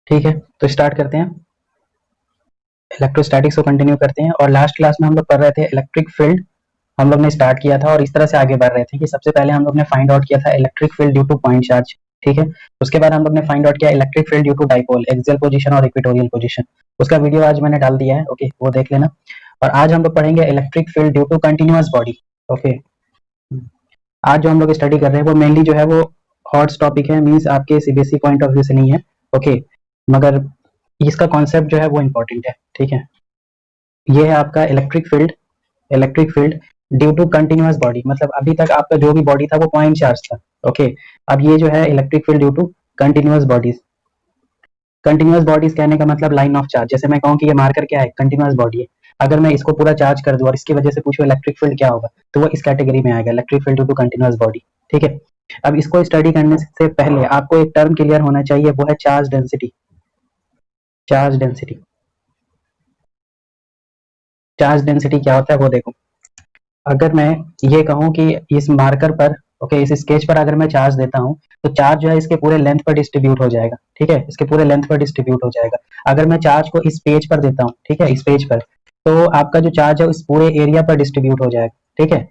ठीक है, तो स्टार्ट करते हैं, इलेक्ट्रोस्टैटिक्स को कंटिन्यू करते हैं। और लास्ट क्लास में हम लोग पढ़ रहे थे इलेक्ट्रिक फील्ड, हम लोग ने स्टार्ट किया था और इस तरह से आगे बढ़ रहे थे कि सबसे पहले हम लोग ने फाइंड आउट किया था electric field due to point charge. ठीक है, उसके बाद हम लोग ने फाइंड आउट किया electric field due to dipole, axial position और इक्वेटोरियल पोजीशन। उसका वीडियो आज मैंने डाल दिया है, ओके, वो देख लेना। और आज हम लोग पढ़ेंगे electric field due to continuous body. Okay, आज जो हम लोग स्टडी कर रहे हैं वो मेनली जो है वो हॉट्स टॉपिक है, मींस आपके सीबीएसई पॉइंट ऑफ व्यू से नहीं है, ओके, मगर इसका कॉन्सेप्ट जो है वो इम्पोर्टेंट है। ठीक है, ये है आपका electric field due to continuous body, मतलब अभी तक आपका जो भी बॉडी था वो पॉइंट चार्ज था। ओके, अब ये जो है electric field due to continuous bodies. Continuous bodies कहने का मतलब लाइन ऑफ चार्ज, जैसे मैं कहूँ कि ये मार्कर क्या है, कंटिन्यूअस बॉडी है। अगर मैं इसको पूरा चार्ज कर दूं और इसकी वजह से पूछूं इलेक्ट्रिक फील्ड क्या होगा, तो वो इस कैटेगरी में आएगा, electric field due to continuous body. ठीक है, अब इसको स्टडी करने से पहले आपको एक टर्म क्लियर होना चाहिए, वो है charge density. Charge density, charge density क्या होता है वो देखो। अगर मैं ये कहूँ कि इस मार्कर पर, ओके, इस स्केच पर अगर मैं चार्ज देता हूँ तो चार्ज जो है इसके पूरे लेंथ पर डिस्ट्रीब्यूट हो जाएगा। ठीक है, इसके पूरे लेंथ पर डिस्ट्रीब्यूट हो जाएगा। अगर मैं चार्ज को इस पेज पर देता हूँ, ठीक है, इस पेज पर, तो आपका जो चार्ज है इस पूरे एरिया पर डिस्ट्रीब्यूट हो जाएगा। ठीक है,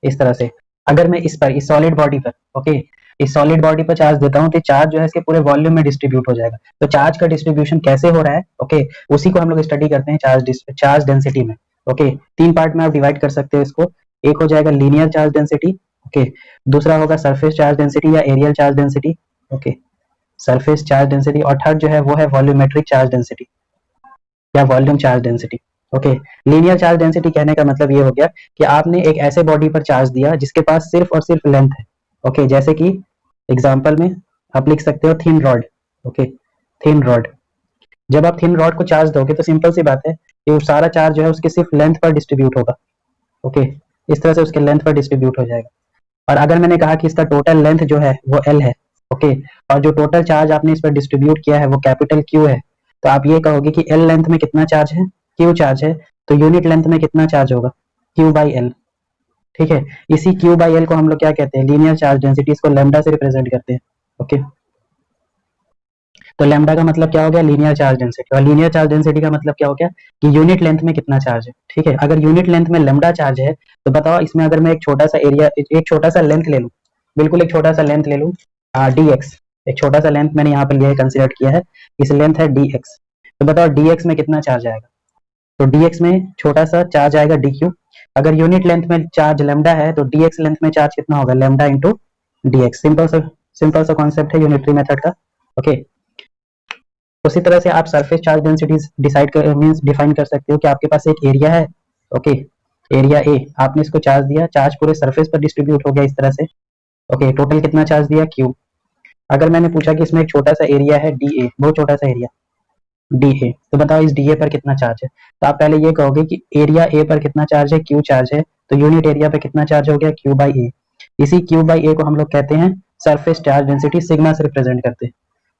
इस तरह से। अगर मैं इस पर, इस सॉलिड बॉडी पर, ओके, इस सॉलिड बॉडी पर चार्ज देता हूँ तो चार्ज जो है इसके पूरे वॉल्यूम में डिस्ट्रीब्यूट हो जाएगा। तो चार्ज का डिस्ट्रीब्यूशन कैसे हो रहा है, ओके, उसी को हम लोग स्टडी करते हैं चार्ज डेंसिटी में। ओके, तीन पार्ट में आप डिवाइड कर सकते हो इसको। एक हो जाएगा लीनियर चार्ज डेंसिटी, ओके, दूसरा होगा सरफेस चार्ज डेंसिटी या areal charge density, okay, surface charge density, और थर्ड जो है वो है वॉल्यूमेट्रिक चार्ज डेंसिटी या volume charge density. Okay, linear charge density कहने का मतलब ये हो गया कि आपने एक ऐसे बॉडी पर चार्ज दिया जिसके पास सिर्फ और सिर्फ लेंथ है। ओके, जैसे कि एग्जांपल में आप लिख सकते हो thin rod. Okay, thin rod, जब आप थिन रॉड को चार्ज दोगे तो सिंपल सी बात है कि वो सारा चार्ज जो है उसके सिर्फ लेंथ पर डिस्ट्रीब्यूट होगा। ओके, इस तरह से उसके लेंथ पर डिस्ट्रीब्यूट हो जाएगा। और अगर मैंने कहा कि इसका टोटल लेंथ जो है वो एल है, ओके, और जो टोटल चार्ज आपने इस पर डिस्ट्रीब्यूट किया है वो कैपिटल क्यू है, तो आप ये कहोगे कि एल लेंथ में कितना चार्ज है, क्यू चार्ज है, तो यूनिट लेंथ में कितना चार्ज होगा, क्यू बाई एल। ठीक है, इसी क्यू बाई एल को हम लोग क्या कहते हैं, लीनियर चार्ज डेंसिटी, इसको लैम्डा से रिप्रेजेंट करते हैं। ओके, तो लैम्डा का मतलब क्या हो गया, लीनियर चार्ज डेंसिटी, और लीनियर चार्ज डेंसिटी का मतलब क्या हो गया कि यूनिट लेंथ में कितना चार्ज है। ठीक है, अगर यूनिट लेंथ में लैम्डा चार्ज है तो बताओ इसमें अगर मैं एक छोटा सा एरिया, एक छोटा सा लेंथ ले लूं, बिल्कुल एक छोटा सा लेंथ ले लूं, डी एक्स, एक छोटा सा लेंथ मैंने यहाँ पर लिया है, कंसिडर किया है, इस लेंथ है डी एक्स, तो बताओ डी एक्स में कितना चार्ज आएगा, तो डी एक्स में छोटा सा चार्ज आएगा डी क्यू। अगर यूनिट लेंथ में चार्ज लैम्डा है तो डी एक्स लेंथ में चार्ज कितना होगा, lambda into D x. Simple सा कॉन्सेप्ट है यूनिटरी मेथड का। ओके, उसी तरह से आप सरफेस चार्ज डेंसिटी डिसाइड कर, मींस डिफाइन कर सकते हो कि आपके पास एक एरिया है, ओके, एरिया ए, आपने इसको चार्ज दिया, चार्ज पूरे सरफेस पर डिस्ट्रीब्यूट हो गया इस तरह से। ओके, टोटल कितना चार्ज दिया, क्यू। अगर मैंने पूछा कि इसमें एक छोटा सा एरिया है डी ए, बहुत छोटा सा एरिया डी ए, तो बताओ इस डी ए पर कितना चार्ज है, तो आप पहले ये कहोगे कि एरिया ए पर कितना चार्ज है, क्यू चार्ज है, तो यूनिट एरिया पे कितना चार्ज हो गया, क्यू बाई ए। इसी क्यू बाई ए को हम लोग कहते हैं सरफेस चार्ज डेंसिटी, सिग्मा से रिप्रेजेंट करते हैं,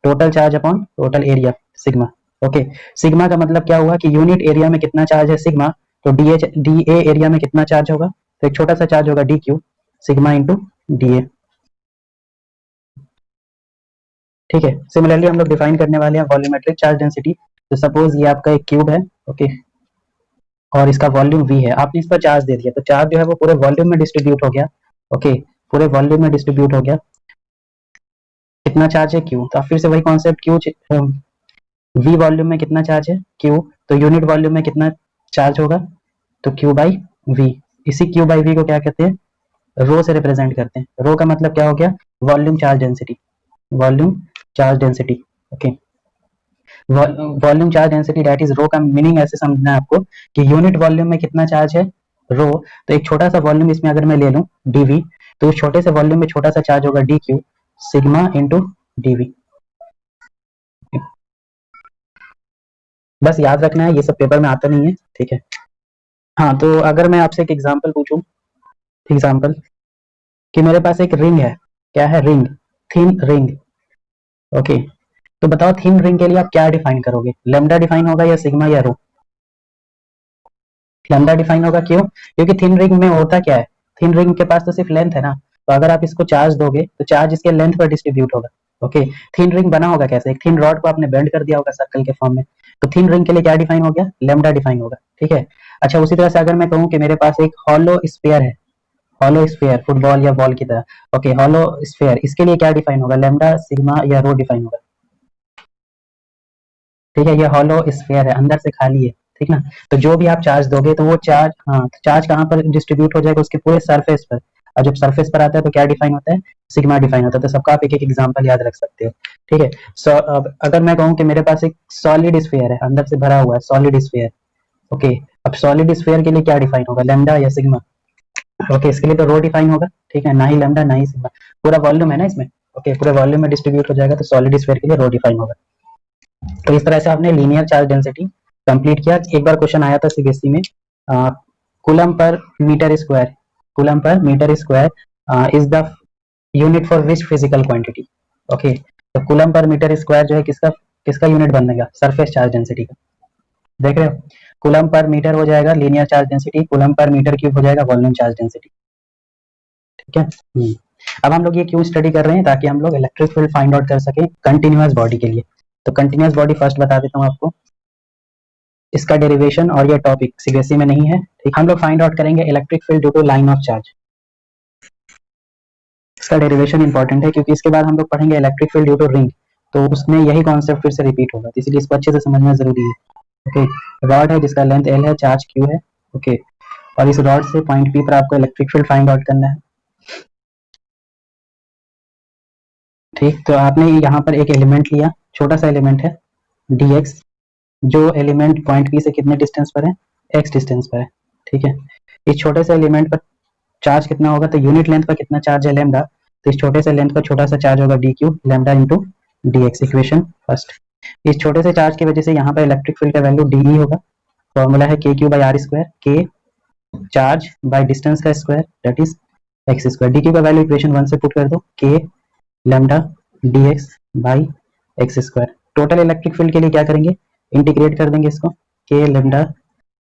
total charge upon total area, sigma. Okay, sigma का मतलब क्या हुआ कि यूनिट एरिया में कितना चार्ज है, सिग्मा, तो डी ए एरिया में कितना चार्ज होगा, तो एक छोटा सा चार्ज होगा d q, sigma into D A. ठीक है, सिमिलरली हम लोग डिफाइन करने वाले हैं वॉल्यूमेट्रिक चार्ज डेंसिटी। तो सपोज ये आपका एक क्यूब है, ओके, और इसका वॉल्यूम वी है, आपने इस पर चार्ज दे दिया, तो चार्ज जो है वो पूरे वॉल्यूम में डिस्ट्रीब्यूट हो गया। ओके, पूरे वॉल्यूम में डिस्ट्रीब्यूट हो गया, कितना चार्ज है, क्यू, तो आप फिर से वही कॉन्सेप्ट, क्यू, वी वॉल्यूम में कितना चार्ज है, क्यू, तो यूनिट वॉल्यूम में कितना चार्ज होगा, तो क्यू बाई वी। इसी क्यू बाई वी को क्या कहते हैं, रो से रिप्रेजेंट करते हैं। रो का मतलब क्या हो गया, volume charge density, volume charge density. Okay, volume charge density that is rho का मीनिंग ऐसे समझना है आपको कि यूनिट वॉल्यूम में कितना चार्ज है, रो, तो एक छोटा सा वॉल्यूम इसमें अगर मैं ले लूं डीवी, तो उस छोटे से वॉल्यूम में छोटा सा चार्ज होगा d q, sigma into d. बस याद रखना है, ये सब पेपर में आता नहीं है। ठीक है, हाँ, तो अगर मैं आपसे एक एग्जांपल पूछूं, एग्जांपल कि मेरे पास एक रिंग है, क्या है, रिंग, थिन रिंग। ओके, तो बताओ थिन रिंग के लिए आप क्या डिफाइन करोगे, लैम्डा डिफाइन होगा या सिग्मा या रो, लैम्डा डिफाइन होगा, क्यों, क्योंकि थिन रिंग में होता क्या है, थिन रिंग के पास तो सिर्फ लेंथ है ना, तो अगर आप इसको चार्ज दोगे तो चार्ज इसके लेंथ पर डिस्ट्रीब्यूट होगा। ओके, थिन रिंग बना होगा कैसे, एक थिन रॉड को आपने बेंड कर दिया होगा सर्कल के फॉर्म में, तो थिन रिंग के लिए क्या डिफाइन हो गया, लेमडा डिफाइन होगा, ठीक है। अच्छा, उसी तरह से अगर मैं कहूँ कि मेरे पास एक हॉलो स्फीयर है, हॉलो स्फीयर फुटबॉल या बॉल की तरह, ओके, हॉलो स्फीयर, इसके लिए क्या डिफाइन होगा, लेमडा, सिग्मा या रो डिफाइन होगा, ठीक है। ये हॉलो स्फीयर है, अंदर से खाली है, ठीक ना। तो जो भी आप चार्ज दोगे तो वो चार्ज, हाँ, तो चार्ज कहाँ पर डिस्ट्रीब्यूट हो जाएगा, उसके पूरे सरफेस पर, और जब सरफेस पर आता है तो क्या डिफाइन होता है, सिग्मा डिफाइन होता है। तो सबका आप एक एक एग्जांपल याद रख सकते हो, ठीक है। सो अब अगर मैं कहूँ कि मेरे पास एक सॉलिड स्फीयर है, अंदर से भरा हुआ है सॉलिड स्फीयर, ओके, अब सॉलिड स्फीयर के लिए क्या डिफाइन होगा, लेमडा या सिग्मा, ओके, इसके लिए तो रो डिफाइन होगा, ठीक है, ना ही लेमडा ना ही सिग्मा, पूरा वॉल्यूम है ना इसमें, ओके, पूरे वॉल्यूम में डिस्ट्रीब्यूट हो जाएगा, तो सॉलिड स्फीयर के लिए रो डिफाइन होगा। तो इस तरह से आपने लीनियर चार्ज डेंसिटी कंप्लीट किया। एक बार क्वेश्चन आया था सीबीएसई में, कूलम पर मीटर स्क्वायर, कूलम पर metre square is the unit for which physical quantity, okay, तो कूलम पर मीटर स्क्वायर जो है किसका किसका यूनिट बनेगा, सरफेस चार्ज डेंसिटी का, देख रहे हो, कूलम पर मीटर हो जाएगा लीनियर चार्ज डेंसिटी, कूलम पर मीटर क्यूब हो जाएगा वॉल्यूम चार्ज डेंसिटी, ठीक है। अब हम लोग ये क्यों स्टडी कर रहे हैं, ताकि हम लोग इलेक्ट्रिक फील्ड फाइंड आउट कर सके कंटिन्यूअस बॉडी के लिए। तो कंटिन्यूअस बॉडी फर्स्ट बता देता हूँ आपको, इसका डेरिवेशन और ये टॉपिक सीबीएसई में नहीं है, ठीक, हम लोग फाइंड आउट करेंगे electric field due to line of charge, इसका डेरिवेशन इंपॉर्टेंट है क्योंकि इसके बाद हम लोग पढ़ेंगे electric field due to ring, तो उसमें यही कॉन्सेप्ट फिर से रिपीट होगा, इसलिए इसको अच्छे से समझना जरूरी है, ओके। रॉड है जिसका लेंथ एल है, चार्ज क्यू है, ओके, और इस रॉड से पॉइंट पी पर आपको इलेक्ट्रिक फील्ड फाइंड आउट करना है, ठीक। तो आपने यहाँ पर एक एलिमेंट लिया, छोटा सा एलिमेंट है dx, जो एलिमेंट पॉइंट पी से कितने डिस्टेंस पर है, x डिस्टेंस पर है, ठीक है। इस छोटे से एलिमेंट पर चार्ज कितना होगा, तो यूनिट लेंथ पर कितना चार्ज है, लेमडा, तो इस छोटे से लेंथ पर छोटा सा चार्ज होगा d Q, lambda into D x, equation first. इस छोटे से चार्ज की वजह से यहाँ पर इलेक्ट्रिक फील्ड का वैल्यू डी होगा, फॉर्मूला है k q by are square, के चार्ज बाई डिस्टेंस का square that is x square, D Q का वैल्यू इक्वेशन 1 से पुट कर दो, के lambda D x by x square. Total electric field के लिए क्या करेंगे, इंटीग्रेट कर देंगे इसको, के lambda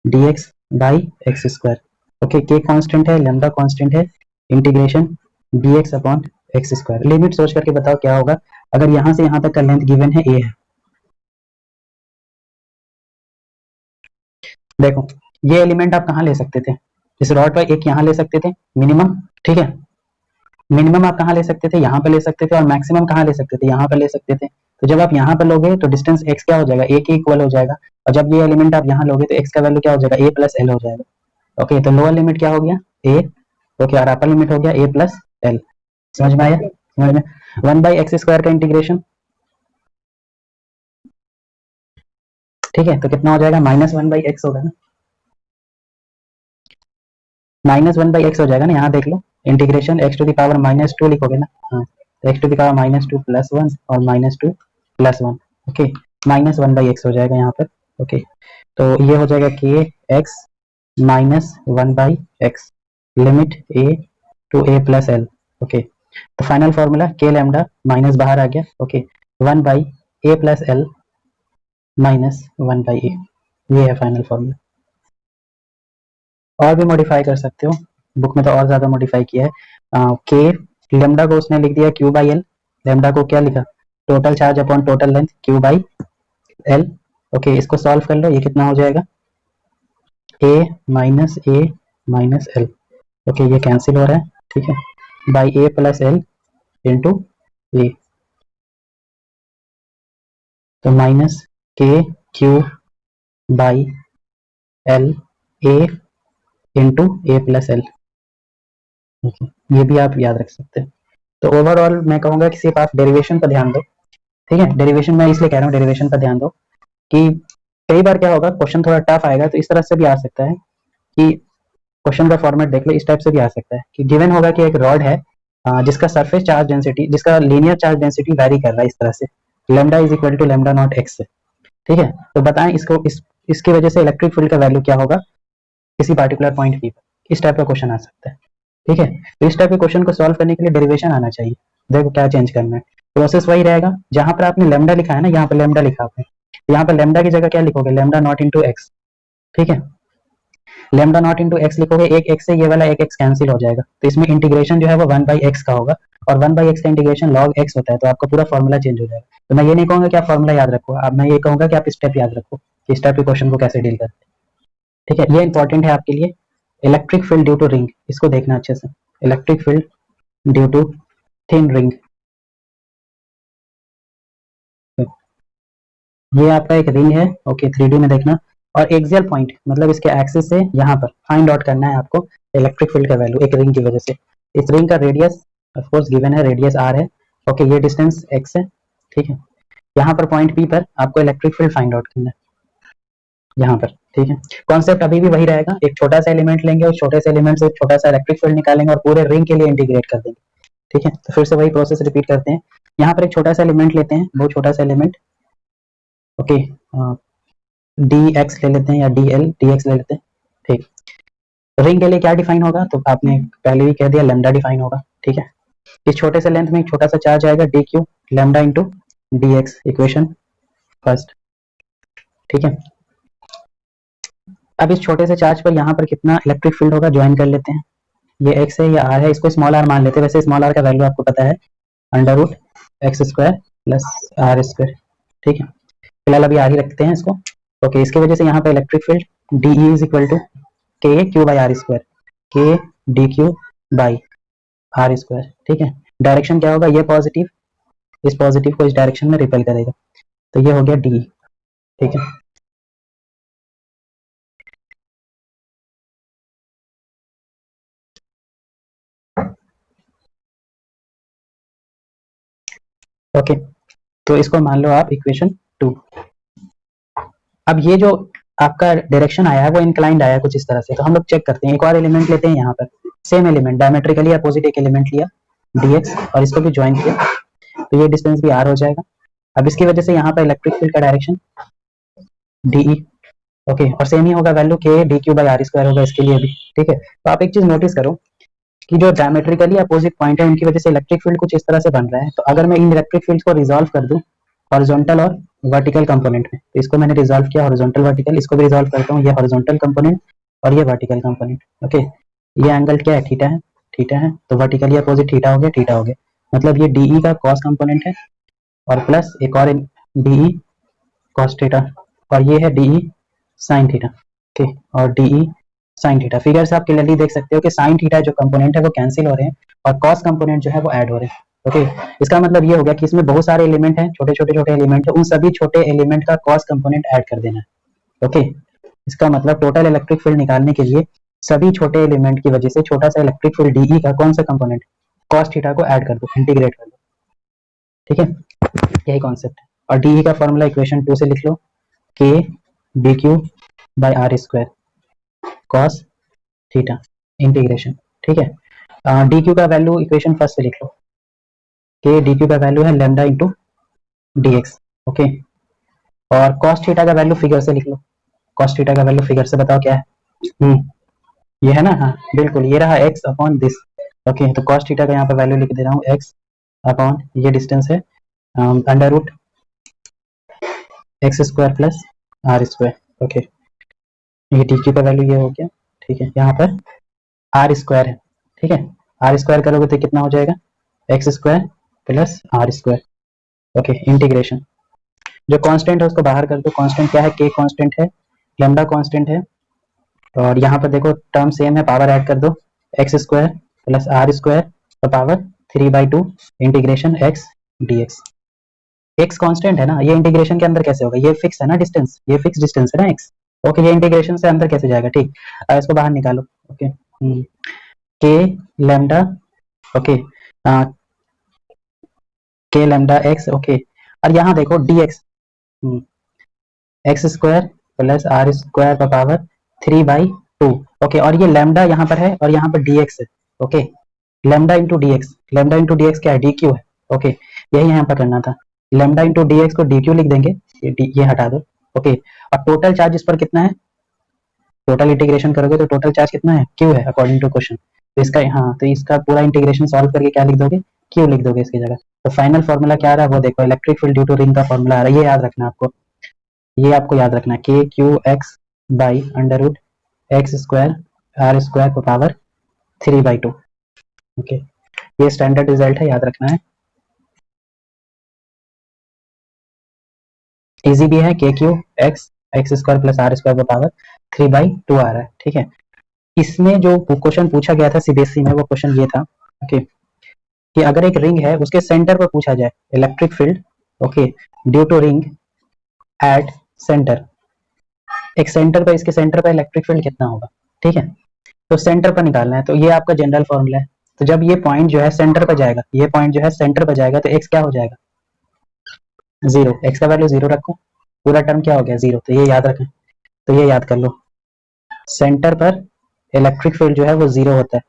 D x by x square, okay, के कांस्टेंट है, लेमडा कांस्टेंट है, integration D x upon x square. Limit सोच करके बताओ क्या होगा, अगर यहाँ से यहाँ तक का लेंथ गिवन है ए है, देखो ये एलिमेंट आप कहाँ ले सकते थे, इस रॉड पर एक यहाँ ले सकते थे मिनिमम, ठीक है, मिनिमम आप कहाँ ले सकते थे, यहाँ पे ले सकते थे, और मैक्सिमम कहाँ ले सकते थे, यहाँ पे ले सकते थे। तो जब आप यहाँ पे लोगे तो डिस्टेंस x क्या हो जाएगा, a के इक्वल हो जाएगा, और जब ये एलिमेंट आप यहाँ लोगे तो x का वैल्यू क्या हो जाएगा, a प्लस एल हो जाएगा, ओके। तो लोअर लिमिट क्या हो गया, a, ओके, और अपर लिमिट हो गया a प्लस एल, समझ में आया, समझ में। 1/x² का इंटीग्रेशन, ठीक है, तो कितना हो जाएगा, -1/x होगा ना, -1/x हो जाएगा ना, यहाँ देख लो, integration x to the power -2 लिखोगे ना, हाँ, तो x to the power -2 plus 1 और -2 प्लस 1, ओके, -1/x हो जाएगा यहाँ पर, ओके। तो ये हो जाएगा k x -1/x, limit a to a plus l, okay. तो final formula k lambda minus बाहर आ गया, okay, 1/a plus L minus 1/a, ये है फाइनल फॉर्मूला। और भी मॉडिफाई कर सकते हो, बुक में तो और ज्यादा मॉडिफाई किया है, के लेमडा को उसने लिख दिया क्यू बाई एल, लेमडा को क्या लिखा, total charge upon total length q by l, okay. इसको सॉल्व कर लो, ये कितना हो जाएगा, a माइनस एल, ओके, ये कैंसिल हो रहा है, ठीक है, by a plus l into a, तो minus k q by l a into a plus l, ये भी आप याद रख सकते हैं। तो ओवरऑल मैं कहूंगा कि सिर्फ आप डेरिवेशन पर ध्यान दो, ठीक है, डेरिवेशन मैं इसलिए कह रहा हूँ डेरिवेशन पर ध्यान दो कि कई बार क्या होगा, क्वेश्चन थोड़ा टफ आएगा, तो इस तरह से भी आ सकता है कि क्वेश्चन का फॉर्मेट देख लो, इस टाइप से भी आ सकता है कि गिवन होगा कि एक रॉड है जिसका सरफेस चार्ज डेंसिटी, जिसका लीनियर चार्ज डेंसिटी वेरी कर रहा है इस तरह से, lambda is equal to lambda naught x, ठीक है। तो बताएं इसको इसकी वजह से इलेक्ट्रिक फील्ड का वैल्यू क्या होगा किसी पार्टिकुलर पॉइंट पी पर, इस टाइप का क्वेश्चन आ सकता है, ठीक है। तो इस टाइप के क्वेश्चन को सॉल्व करने के लिए डेरिवेशन आना चाहिए। देखो क्या चेंज करना है, प्रोसेस वही रहेगा, जहां पर आपने लेमडा लिखा है ना, यहाँ पर लेमडा लिखा आपने, यहाँ पर लेमडा की जगह क्या लिखोगे, लेमडा नॉट इंटू एक्स, ठीक है। लेमडा नॉट इंटू एक्स लिखोगे, एक एक्स से ये वाला एक एक्स कैंसिल हो जाएगा, तो इसमें इंटीग्रेशन जो है वो 1/x का होगा, और 1/x का इंटीग्रेशन log x होता है, तो आपका पूरा फॉर्मूला चेंज हो जाएगा। तो मैं ये नहीं कहूंगा कि आप फॉर्मूला याद रखो, अब मैं ये कहूंगा कि आप स्टेप याद रखो कि स्टेप के क्वेश्चन को कैसे डील करते हैं। ठीक है, ये इंपॉर्टेंट है आपके लिए। Electric field due to ring, इसको देखना अच्छे से। Electric field due to thin ring, ये आपका एक रिंग है, ओके 3D में देखना। और एक्सियल पॉइंट मतलब इसके एक्सिस से यहाँ पर फाइंड आउट करना है आपको इलेक्ट्रिक फील्ड का वैल्यू एक रिंग की वजह से। इस रिंग का रेडियस ऑफ कोर्स गिवन है, रेडियस r है, ओके ये डिस्टेंस x है, ठीक है। यहाँ पर पॉइंट P पर आपको इलेक्ट्रिक फील्ड फाइंड आउट करना है यहाँ पर, ठीक है। कॉन्सेप्ट अभी भी वही रहेगा, एक छोटा सा एलिमेंट लेंगे, उस छोटे से एलिमेंट से छोटा सा इलेक्ट्रिक फील्ड निकालेंगे और पूरे रिंग के लिए इंटीग्रेट कर देंगे, ठीक है। तो फिर से वही प्रोसेस रिपीट करते हैं। यहाँ पर एक छोटा सा एलिमेंट लेते हैं, बहुत छोटा सा एलिमेंट, ओके dx ले लेते हैं या dx ले लेते हैं, ठीक। रिंग के लिए क्या डिफाइन होगा, तो आपने पहले भी कह दिया लैम्डा डिफाइन होगा, ठीक है। इस छोटे से लेंथ में एक छोटा सा चार्ज आएगा dq lambda into dx, equation first, ठीक है। अब इस छोटे से चार्ज पर यहाँ पर कितना इलेक्ट्रिक फील्ड होगा ज्वाइन कर लेते हैं। ये x है, ये r है, इसको स्मॉल r मान लेते हैं, वैसे स्मॉल r का वैल्यू आपको पता है √x² प्लस r², ठीक है। फिलहाल अभी आगे रखते हैं इसको, ओके। इसकी वजह से यहाँ पर electric field DE is equal to k/r², k dq by r², ठीक है। डायरेक्शन क्या होगा, ये पॉजिटिव, इस पॉजिटिव को इस डायरेक्शन में रिपेल करेगा, तो ये हो गया DE, ठीक है। ओके तो इसको मान लो आप इक्वेशन 2। अब ये जो आपका डायरेक्शन आया है वो इंक्लाइंड आया है कुछ इस तरह से, तो हम लोग चेक करते हैं। एक और एलिमेंट लेते हैं यहाँ पर, सेम एलिमेंट डायमेट्रिकली अपोजिट एक एलिमेंट लिया dx और इसको भी ज्वाइन किया, तो ये डिस्टेंस भी r हो जाएगा। अब इसकी वजह से यहाँ पर इलेक्ट्रिक फील्ड का डायरेक्शन DE, ओके, और सेम ही होगा वैल्यू k dq/r² होगा इसके लिए भी, ठीक है। तो आप एक चीज नोटिस करो कि जो डायमेट्रिकली अपोजिट पॉइंट है उनकी वजह से इलेक्ट्रिक फील्ड कुछ इस तरह से बन रहा है। तो अगर मैं इन इलेक्ट्रिक फील्ड को रिजॉल्व कर दूं हॉरिजॉन्टल और वर्टिकल कंपोनेंट में, तो इसको मैंने रिजॉल्व किया हॉरिजॉन्टल वर्टिकल, इसको भी रिजॉल्व करता हूँ, ये हॉरिजॉन्टल कंपोनेंट और ये वर्टिकल कंपोनेंट, ओके। ये एंगल क्या है, थीटा है, थीटा है, तो वर्टिकली अपोजिट थीटा हो गया, थीटा हो गया, मतलब ये DE का कॉस कंपोनेंट है और प्लस एक और DE कॉस थीटा, और ये है DE साइन थीटा, ओके, और DE साइन थीटा। फिगर से आप क्लियरली देख सकते हो कि साइन थीटा जो कंपोनेंट है वो कैंसिल हो रहे हैं और कॉस कंपोनेंट जो है वो ऐड हो रहे हैं, ओके। इसका मतलब ये हो गया कि इसमें बहुत सारे एलिमेंट हैं, छोटे छोटे एलिमेंट है, उन सभी छोटे एलिमेंट का कॉस कंपोनेंट ऐड कर देना है, ओके। इसका मतलब टोटल इलेक्ट्रिक फील्ड निकालने के लिए सभी छोटे एलिमेंट की वजह से छोटा सा इलेक्ट्रिक फील्ड DE का कौन सा कंपोनेंट कॉस थीटा को ऐड कर दो, इंटीग्रेट कर दो, ठीक है। यही कॉन्सेप्ट है। और DE का फॉर्मूला इक्वेशन 2 से लिख लो, k dq/r² cos theta integration, ठीक है। DQ का वैल्यू इक्वेशन फर्स्ट से लिख लो, k DQ का वैल्यू है लैम्डा इंटू dx, ओके। और कॉस थीटा का वैल्यू फिगर से लिख लो, कॉस थीटा का वैल्यू फिगर से बताओ क्या है, ये है ना, हाँ बिल्कुल, ये रहा x अपॉन दिस, ओके। तो कॉस थीटा का यहाँ पे वैल्यू लिख दे रहा हूँ x अपॉन ये डिस्टेंस है √x² प्लस r², ओके। ये DQ का वैल्यू ये हो गया, ठीक है। यहाँ पर r² है, ठीक है, r² करोगे तो कितना हो जाएगा x² plus r², okay. Integration जो कांस्टेंट है उसको बाहर कर दो, कांस्टेंट क्या है, k कांस्टेंट है, लैम्डा कांस्टेंट है, और यहाँ पर देखो टर्म सेम है, पावर ऐड कर दो, x² प्लस r² तो power 3/2 integration x dx। x constant है ना, ये इंटीग्रेशन के अंदर कैसे होगा, ये फिक्स है ना डिस्टेंस, ये फिक्स डिस्टेंस है ना x, ओके। ये इंटीग्रेशन से अंदर कैसे जाएगा, ठीक। इसको बाहर निकालो, okay. k lambda, okay, k lambda x, okay. और यहाँ देखो dx x² प्लस r² का पावर 3/2, ओके। और ये लैम्डा यहाँ पर है और यहाँ पर dx है, okay. Lambda into dx, lambda into dx क्या है, dq है, ओके। यही यहाँ पर करना था, लैम्डा इंटू dx को dq लिख देंगे, ये हटा दो, ओके। और टोटल चार्ज इस पर कितना है, टोटल इंटीग्रेशन करोगे तो टोटल चार्ज कितना है, q है अकॉर्डिंग टू क्वेश्चन। तो इसका हाँ, तो इसका पूरा इंटीग्रेशन सॉल्व करके क्या लिख दोगे, q लिख दोगे इसकी जगह। तो फाइनल फॉर्मूला क्या आ रहा है वो देखो, electric field due to ring का फॉर्मूला आ रहा है, ये याद रखना आपको, ये आपको याद रखना है, k q x by under root x square r square पर पावर 3/2। ओके, ये स्टैंडर्ड रिजल्ट है, याद रखना है। इजी भी है, k q x x square plus r square पर पावर 3/2 आ रहा है, ठीक है। इसमें जो क्वेश्चन पूछा गया था सीबीएसई में, वो क्वेश्चन ये था, ओके, कि अगर एक रिंग है उसके सेंटर पर पूछा जाए electric field, okay, due to ring at centre, एक सेंटर पर, इसके सेंटर पर इलेक्ट्रिक फील्ड कितना होगा, ठीक है। तो सेंटर पर निकालना है, तो ये आपका जनरल फॉर्मूला है। तो जब ये पॉइंट जो है सेंटर पर जाएगा, ये पॉइंट जो है सेंटर पर जाएगा, तो एक्स क्या हो जाएगा, जीरो। एक्स का वैल्यू जीरो रखो, पूरा टर्म क्या हो गया, जीरो। तो ये याद रखें, तो ये याद कर लो, सेंटर पर इलेक्ट्रिक फील्ड जो है वो जीरो होता है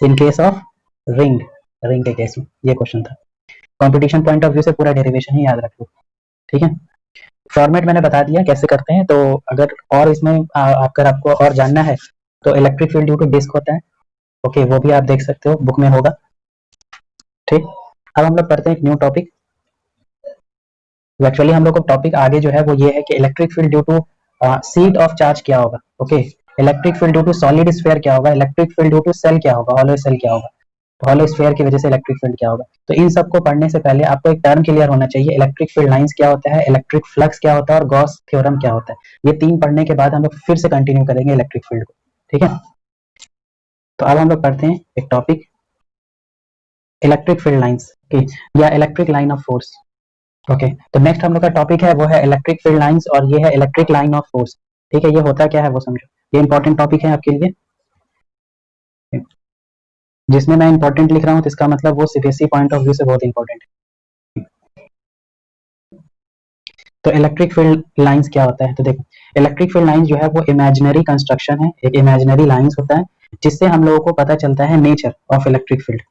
in case of ring, ring के केस में। ये क्वेश्चन था, कंपटीशन पॉइंट ऑफ व्यू से पूरा डेरिवेशन ही याद रख लो, ठीक है। फॉर्मेट मैंने बता दिया कैसे करते हैं। तो अगर और इसमें अगर आपको और जानना है तो electric field due to disc होता है, ओके, वो भी आप देख सकते हो, बुक में होगा, ठीक। अब हम लोग करते हैं एक न्यू टॉपिक। एक्चुअली हम लोग को टॉपिक आगे जो है वो ये है कि electric field due to sheet of charge क्या होगा, okay. Electric field due to solid sphere क्या होगा, electric field due to shell क्या होगा, हॉलो सेल क्या होगा, तो हॉलो स्फीयर की वजह से इलेक्ट्रिक फील्ड क्या होगा। तो इन सबको पढ़ने से पहले आपको एक टर्म क्लियर होना चाहिए, इलेक्ट्रिक फील्ड लाइंस क्या होता है, इलेक्ट्रिक फ्लक्स क्या होता है, और गॉस थ्योरम क्या होता है। ये तीन पढ़ने के बाद हम लोग फिर से कंटिन्यू करेंगे इलेक्ट्रिक फील्ड को, ठीक है। तो अब हम लोग पढ़ते हैं एक टॉपिक, इलेक्ट्रिक फील्ड लाइंस, या electric line of force, okay. तो नेक्स्ट हम लोग का टॉपिक है वो है इलेक्ट्रिक फील्ड लाइंस, और ये है इलेक्ट्रिक लाइन ऑफ फोर्स, ठीक है। ये होता क्या है वो समझो, ये इंपॉर्टेंट टॉपिक है आपके लिए। जिसमें मैं इंपॉर्टेंट लिख रहा हूँ तो इसका मतलब वो सीबीएसई पॉइंट ऑफ व्यू से बहुत इंपॉर्टेंट है। तो इलेक्ट्रिक फील्ड लाइंस क्या होता है, तो देखो, इलेक्ट्रिक फील्ड लाइंस जो है वो इमेजिनरी कंस्ट्रक्शन है, एक इमेजिनरी लाइंस होता है जिससे हम लोगों को पता चलता है nature of electric field,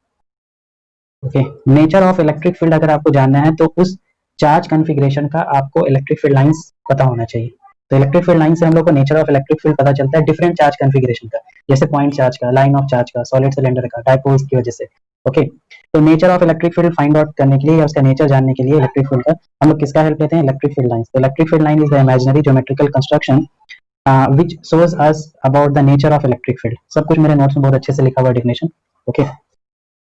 okay. Nature of electric field अगर आपको जानना है तो उस चार्ज कॉन्फ़िगरेशन का आपको इलेक्ट्रिक फील्ड लाइंस पता होना चाहिए। तो इलेक्ट्रिक फील्ड लाइन से हम लोग को नेचर ऑफ इलेक्ट्रिक फील्ड पता चलता है डिफरेंट चार्ज कॉन्फ़िगरेशन का, जैसे पॉइंट चार्ज का, लाइन ऑफ चार्ज का, सॉलिड सिलेंडर का, डायपोल्स की वजह से, ओके। तो nature of electric field find out करने के लिए या उसका नेचर जानने के लिए इलेक्ट्रिक फील्ड का हम लोग किसका हेल्प लेते हैं, इलेक्ट्रिक फील्ड लाइन। तो electric field line is the imaginary geometrical construction which shows us about the nature of electric field। सब कुछ मेरे नोट्स में बहुत अच्छे से लिखा हुआ है डेफिनेशन, ओके।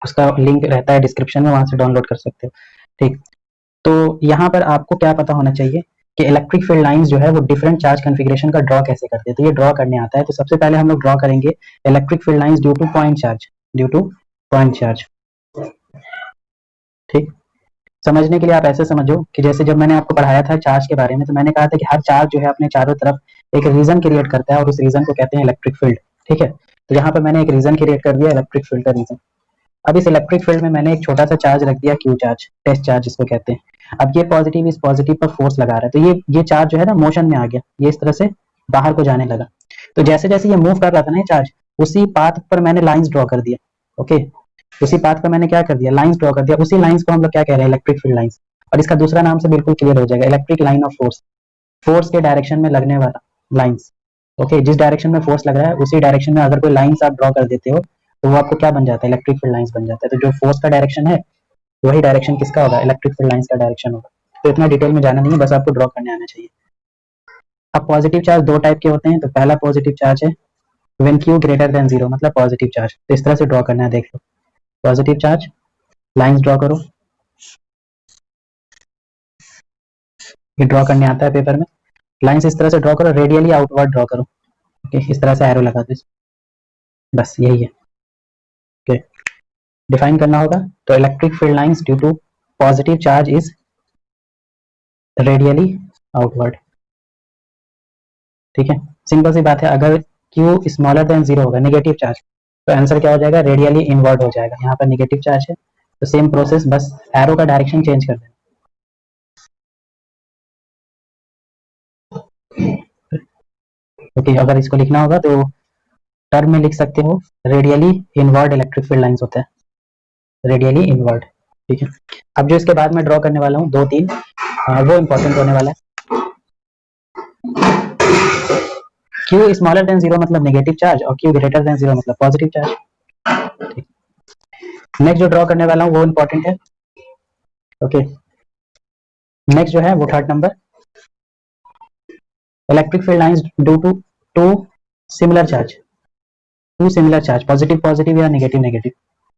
उसका लिंक रहता है डिस्क्रिप्शन में, वहां से डाउनलोड कर सकते हो, ठीक। तो यहाँ पर आपको क्या पता होना चाहिए कि इलेक्ट्रिक फील्ड लाइंस जो है वो डिफरेंट चार्ज कॉन्फ़िगरेशन का ड्रॉ कैसे करते हैं। तो ये ड्रॉ करने आता है, तो सबसे पहले हम लोग ड्रॉ करेंगे electric field lines due to point charge, due to point charge, ठीक। समझने के लिए आप ऐसे समझो कि जैसे जब मैंने आपको पढ़ाया था चार्ज के बारे में, तो मैंने कहा था कि हर चार्ज जो है अपने चारों तरफ एक रीजन क्रिएट करता है और उस रीजन को कहते हैं इलेक्ट्रिक फील्ड, ठीक है। तो यहाँ पर मैंने एक रीजन क्रिएट कर दिया, इलेक्ट्रिक फील्ड का रीजन। अब इस इलेक्ट्रिक फील्ड में मैंने एक छोटा सा चार्ज रख दिया, क्यू चार्ज, टेस्ट चार्ज जिसको कहते हैं। अब ये पॉजिटिव इस पॉजिटिव पर फोर्स लगा रहा है, तो ये चार्ज जो है ना मोशन में आ गया, ये इस तरह से बाहर को जाने लगा। तो जैसे जैसे ये मूव कर रहा था ना ये चार्ज, उसी पाथ पर मैंने लाइंस ड्रॉ कर दिया, ओके। उसी पाथ पर मैंने क्या कर दिया, लाइंस ड्रॉ कर दिया। उसी लाइंस को हम लोग क्या कह रहे हैं, इलेक्ट्रिक फील्ड लाइंस। और इसका दूसरा नाम से बिल्कुल क्लियर हो जाएगा, electric line of force, force के डायरेक्शन में लगने वाला लाइंस, ओके। जिस डायरेक्शन में फोर्स लग रहा है उसी डायरेक्शन में अगर कोई लाइंस आप ड्रॉ कर देते हो तो वो आपको क्या बन जाता है, इलेक्ट्रिक फील्ड लाइंस बन जाता है। तो जो फोर्स का डायरेक्शन है वही डायरेक्शन किसका होगा, इलेक्ट्रिक फील्ड लाइंस का डायरेक्शन होगा। तो इतना डिटेल में जाना नहीं है, बस आपको ड्रॉ करने आना चाहिए। अब पॉजिटिव चार्ज दो टाइप के होते हैं। तो पहला पॉजिटिव चार्ज है when Q greater than zero, मतलब पॉजिटिव चार्ज। तो इस तरह से ड्रॉ करना है, देख लो, पॉजिटिव चार्ज, लाइंस ड्रॉ करो, ये ड्रॉ करने आता है पेपर में। लाइंस इस तरह से ड्रॉ करो, रेडियली आउटवर्ड ड्रॉ करो, ओके। इस तरह से एरो लगा दो, बस यही है, ओके। डिफाइन करना होगा, तो electric field lines due to positive charge is radially outward, ठीक है। सिंपल सी बात है, अगर Q स्मॉलर देन जीरो होगा, नेगेटिव चार्ज, तो आंसर क्या हो जाएगा, रेडियली इनवर्ड हो जाएगा। यहाँ पर नेगेटिव चार्ज है तो सेम प्रोसेस, बस एरो का डायरेक्शन चेंज कर देना, ओके। अगर इसको लिखना होगा तो टर्म में लिख सकते हो, radially inward electric field lines होता है, रेडियली इनवर्ड, ठीक है। अब जो इसके बाद में ड्रॉ करने वाला हूँ दो तीन, वो इंपॉर्टेंट होने वाला है। Q स्मॉलर देन जीरो मतलब नेगेटिव चार्ज, और Q ग्रेटर देन जीरो मतलब पॉजिटिव चार्ज। नेक्स्ट जो ड्रॉ करने वाला हूँ वो इंपॉर्टेंट है, ओके। नेक्स्ट जो है वो third number, electric field lines due to two similar charge, two similar charge, positive positive या नेगेटिव नेगेटिव।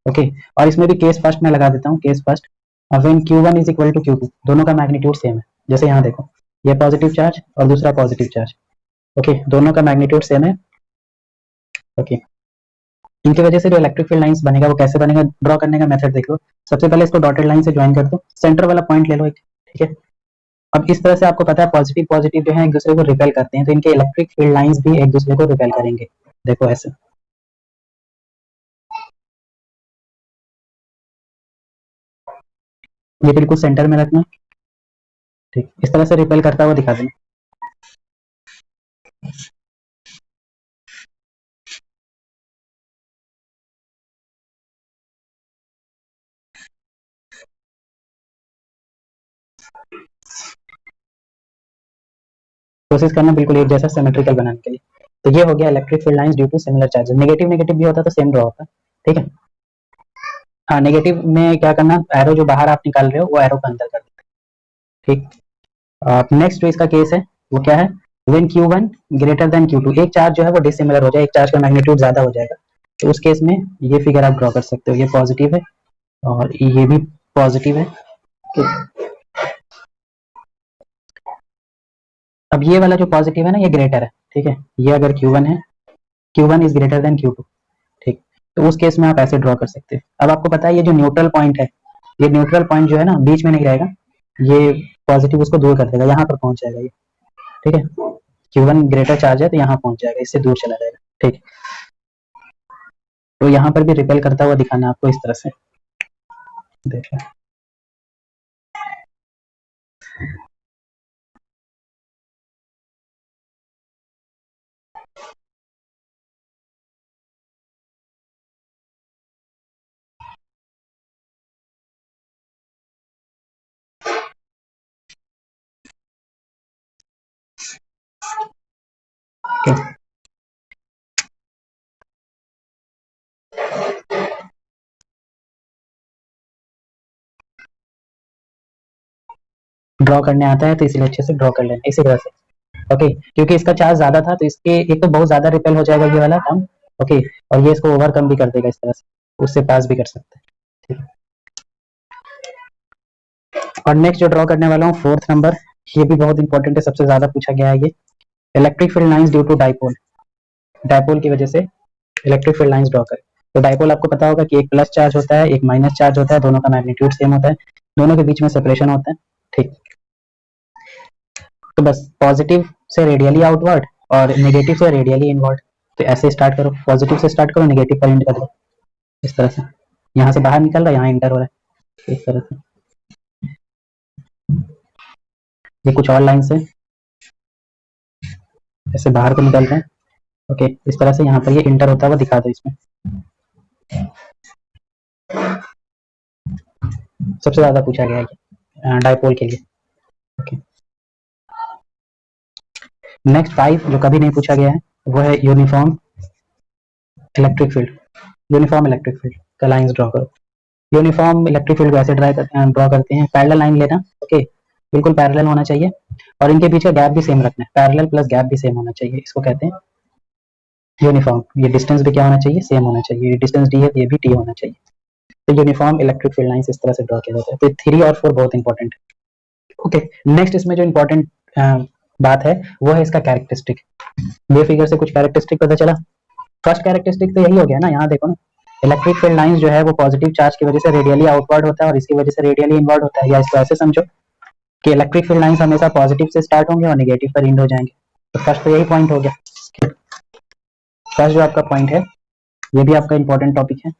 ओके, और इसमें भी केस फर्स्ट में लगा देता हूँ, case first when Q1 is equal to Q2, दोनों का मैग्नीट्यूड सेम है। जैसे यहाँ देखो, ये पॉजिटिव चार्ज और दूसरा पॉजिटिव चार्ज, ओके, दोनों का मैग्नीट्यूड सेम है। ओके, इनकी वजह से जो इलेक्ट्रिक फील्ड लाइंस बनेगा वो कैसे बनेगा, ड्रॉ करने का मेथड देख लो। सबसे पहले इसको डॉटेड लाइन से ज्वाइन कर दो, सेंटर वाला पॉइंट ले लो एक, ठीक है। अब इस तरह से आपको पता है पॉजिटिव पॉजिटिव जो है एक दूसरे को रिपेल करते हैं, तो इनके इलेक्ट्रिक फील्ड लाइंस भी एक दूसरे को रिपेल करेंगे। देखो ऐसे, ये बिल्कुल सेंटर में रखना, ठीक, इस तरह से रिपेल करता हुआ दिखा देना। कोशिश करना बिल्कुल एक जैसा सिमेट्रिकल बनाने के लिए। तो ये हो गया electric field lines due to similar charges. Negative negative भी होता तो सेम ड्रॉ होता, ठीक है। हाँ, नेगेटिव में क्या करना, एरो जो बाहर आप निकाल रहे हो वो एरो का अंदर कर देना, ठीक। नेक्स्ट जो इसका केस है वो क्या है, when Q1 greater than Q2, एक चार्ज जो है वो डिसिमिलर हो जाए, एक चार्ज का मैग्नीट्यूड ज्यादा हो जाएगा, तो उस केस में ये फिगर आप ड्रॉ कर सकते हो। ये पॉजिटिव है और ये भी पॉजिटिव है, ठीक। अब ये वाला जो पॉजिटिव है ना, ये ग्रेटर है, ठीक है। ये अगर Q1 है, Q1 is greater than Q2, ठीक, तो उस केस में आप ऐसे ड्रॉ कर सकते हो। अब आपको पता है ये जो न्यूट्रल पॉइंट है, ये न्यूट्रल पॉइंट जो है ना बीच में नहीं रहेगा, ये पॉजिटिव उसको दूर कर देगा, यहाँ पर पहुंच जाएगा ये, ठीक है। Q1 ग्रेटर चार्ज है तो यहाँ पहुंच जाएगा, इससे दूर चला जाएगा, ठीक। तो यहाँ पर भी रिपेल करता हुआ दिखाना आपको इस तरह से, देखो। ड्रॉ करने आता है तो इसलिए अच्छे से ड्रॉ कर लेना इसी तरह से, ओके। क्योंकि इसका चार्ज ज्यादा था तो इसके एक तो बहुत ज्यादा रिपेल हो जाएगा ये वाला काम, ओके, और ये इसको ओवरकम भी कर देगा इस तरह से, उससे पास भी कर सकते हैं, ठीक। और नेक्स्ट जो ड्रॉ करने वाला हूँ फोर्थ नंबर, ये भी बहुत इंपॉर्टेंट है, सबसे ज्यादा पूछा गया है ये, electric field lines due to dipole, dipole की वजह से इलेक्ट्रिक फील्ड लाइंस ड्रॉ करें। तो डाइपोल आपको पता होगा कि एक प्लस चार्ज होता है, एक माइनस चार्ज होता है, दोनों का मैग्नीट्यूड सेम होता है, दोनों के बीच में सेपरेशन होता है, ठीक। तो बस पॉजिटिव से रेडियली आउटवर्ड और नेगेटिव से रेडियली इनवर्ड, तो ऐसे स्टार्ट करो, पॉजिटिव से स्टार्ट करो, नेगेटिव पर एंड कर दो, इस तरह से। यहाँ से बाहर निकल रहा है, यहाँ इंटर हो रहा है, इस तरह से। ये कुछ और लाइन से ऐसे बाहर को निकल रहे हैं, ओके, इस तरह से यहाँ पर ये इंटर होता हुआ दिखा दो इसमें। सबसे ज्यादा पूछा गया है डाइपोल के लिए, ओके। नेक्स्ट 5 जो कभी नहीं पूछा गया है वो है uniform electric field. Uniform electric field का लाइंस ड्रॉ करो। यूनिफॉर्म इलेक्ट्रिक फील्ड को ऐसे ड्रॉ करते हैं, पैरेलल लाइन लेना, ओके, बिल्कुल पैरेलल होना चाहिए, और इनके बीच का गैप भी सेम रखना है, पैरेलल प्लस गैप भी सेम होना चाहिए, इसको कहते हैं यूनिफॉर्म। ये डिस्टेंस भी क्या होना चाहिए, सेम होना चाहिए, ये डिस्टेंस डी है तो ये भी टी होना चाहिए। तो यूनिफॉर्म इलेक्ट्रिक फील्ड लाइंस इस तरह से ड्रॉ किया जाता है। तो 3 और 4 बहुत इंपॉर्टेंट है, ओके। नेक्स्ट इसमें जो इंपॉर्टेंट बात है वो है इसका कैरेक्टरिस्टिक। ये फिगर से कुछ कैरेक्टरिस्टिक पता चला। फर्स्ट कैरेक्टरिस्टिक तो यही हो गया ना, यहाँ देखो ना, इलेक्ट्रिक फील्ड लाइंस जो है वो पॉजिटिव चार्ज की वजह से रेडियली आउटवर्ड होता है और इसकी वजह से रेडियली इनवर्ड होता है, या इसको ऐसे समझो कि इलेक्ट्रिक फील्ड लाइंस हमेशा पॉजिटिव से स्टार्ट होंगे और नेगेटिव पर एंड हो जाएंगे। तो फर्स्ट तो यही पॉइंट हो गया। फर्स्ट जो आपका पॉइंट है ये भी आपका इंपॉर्टेंट टॉपिक है,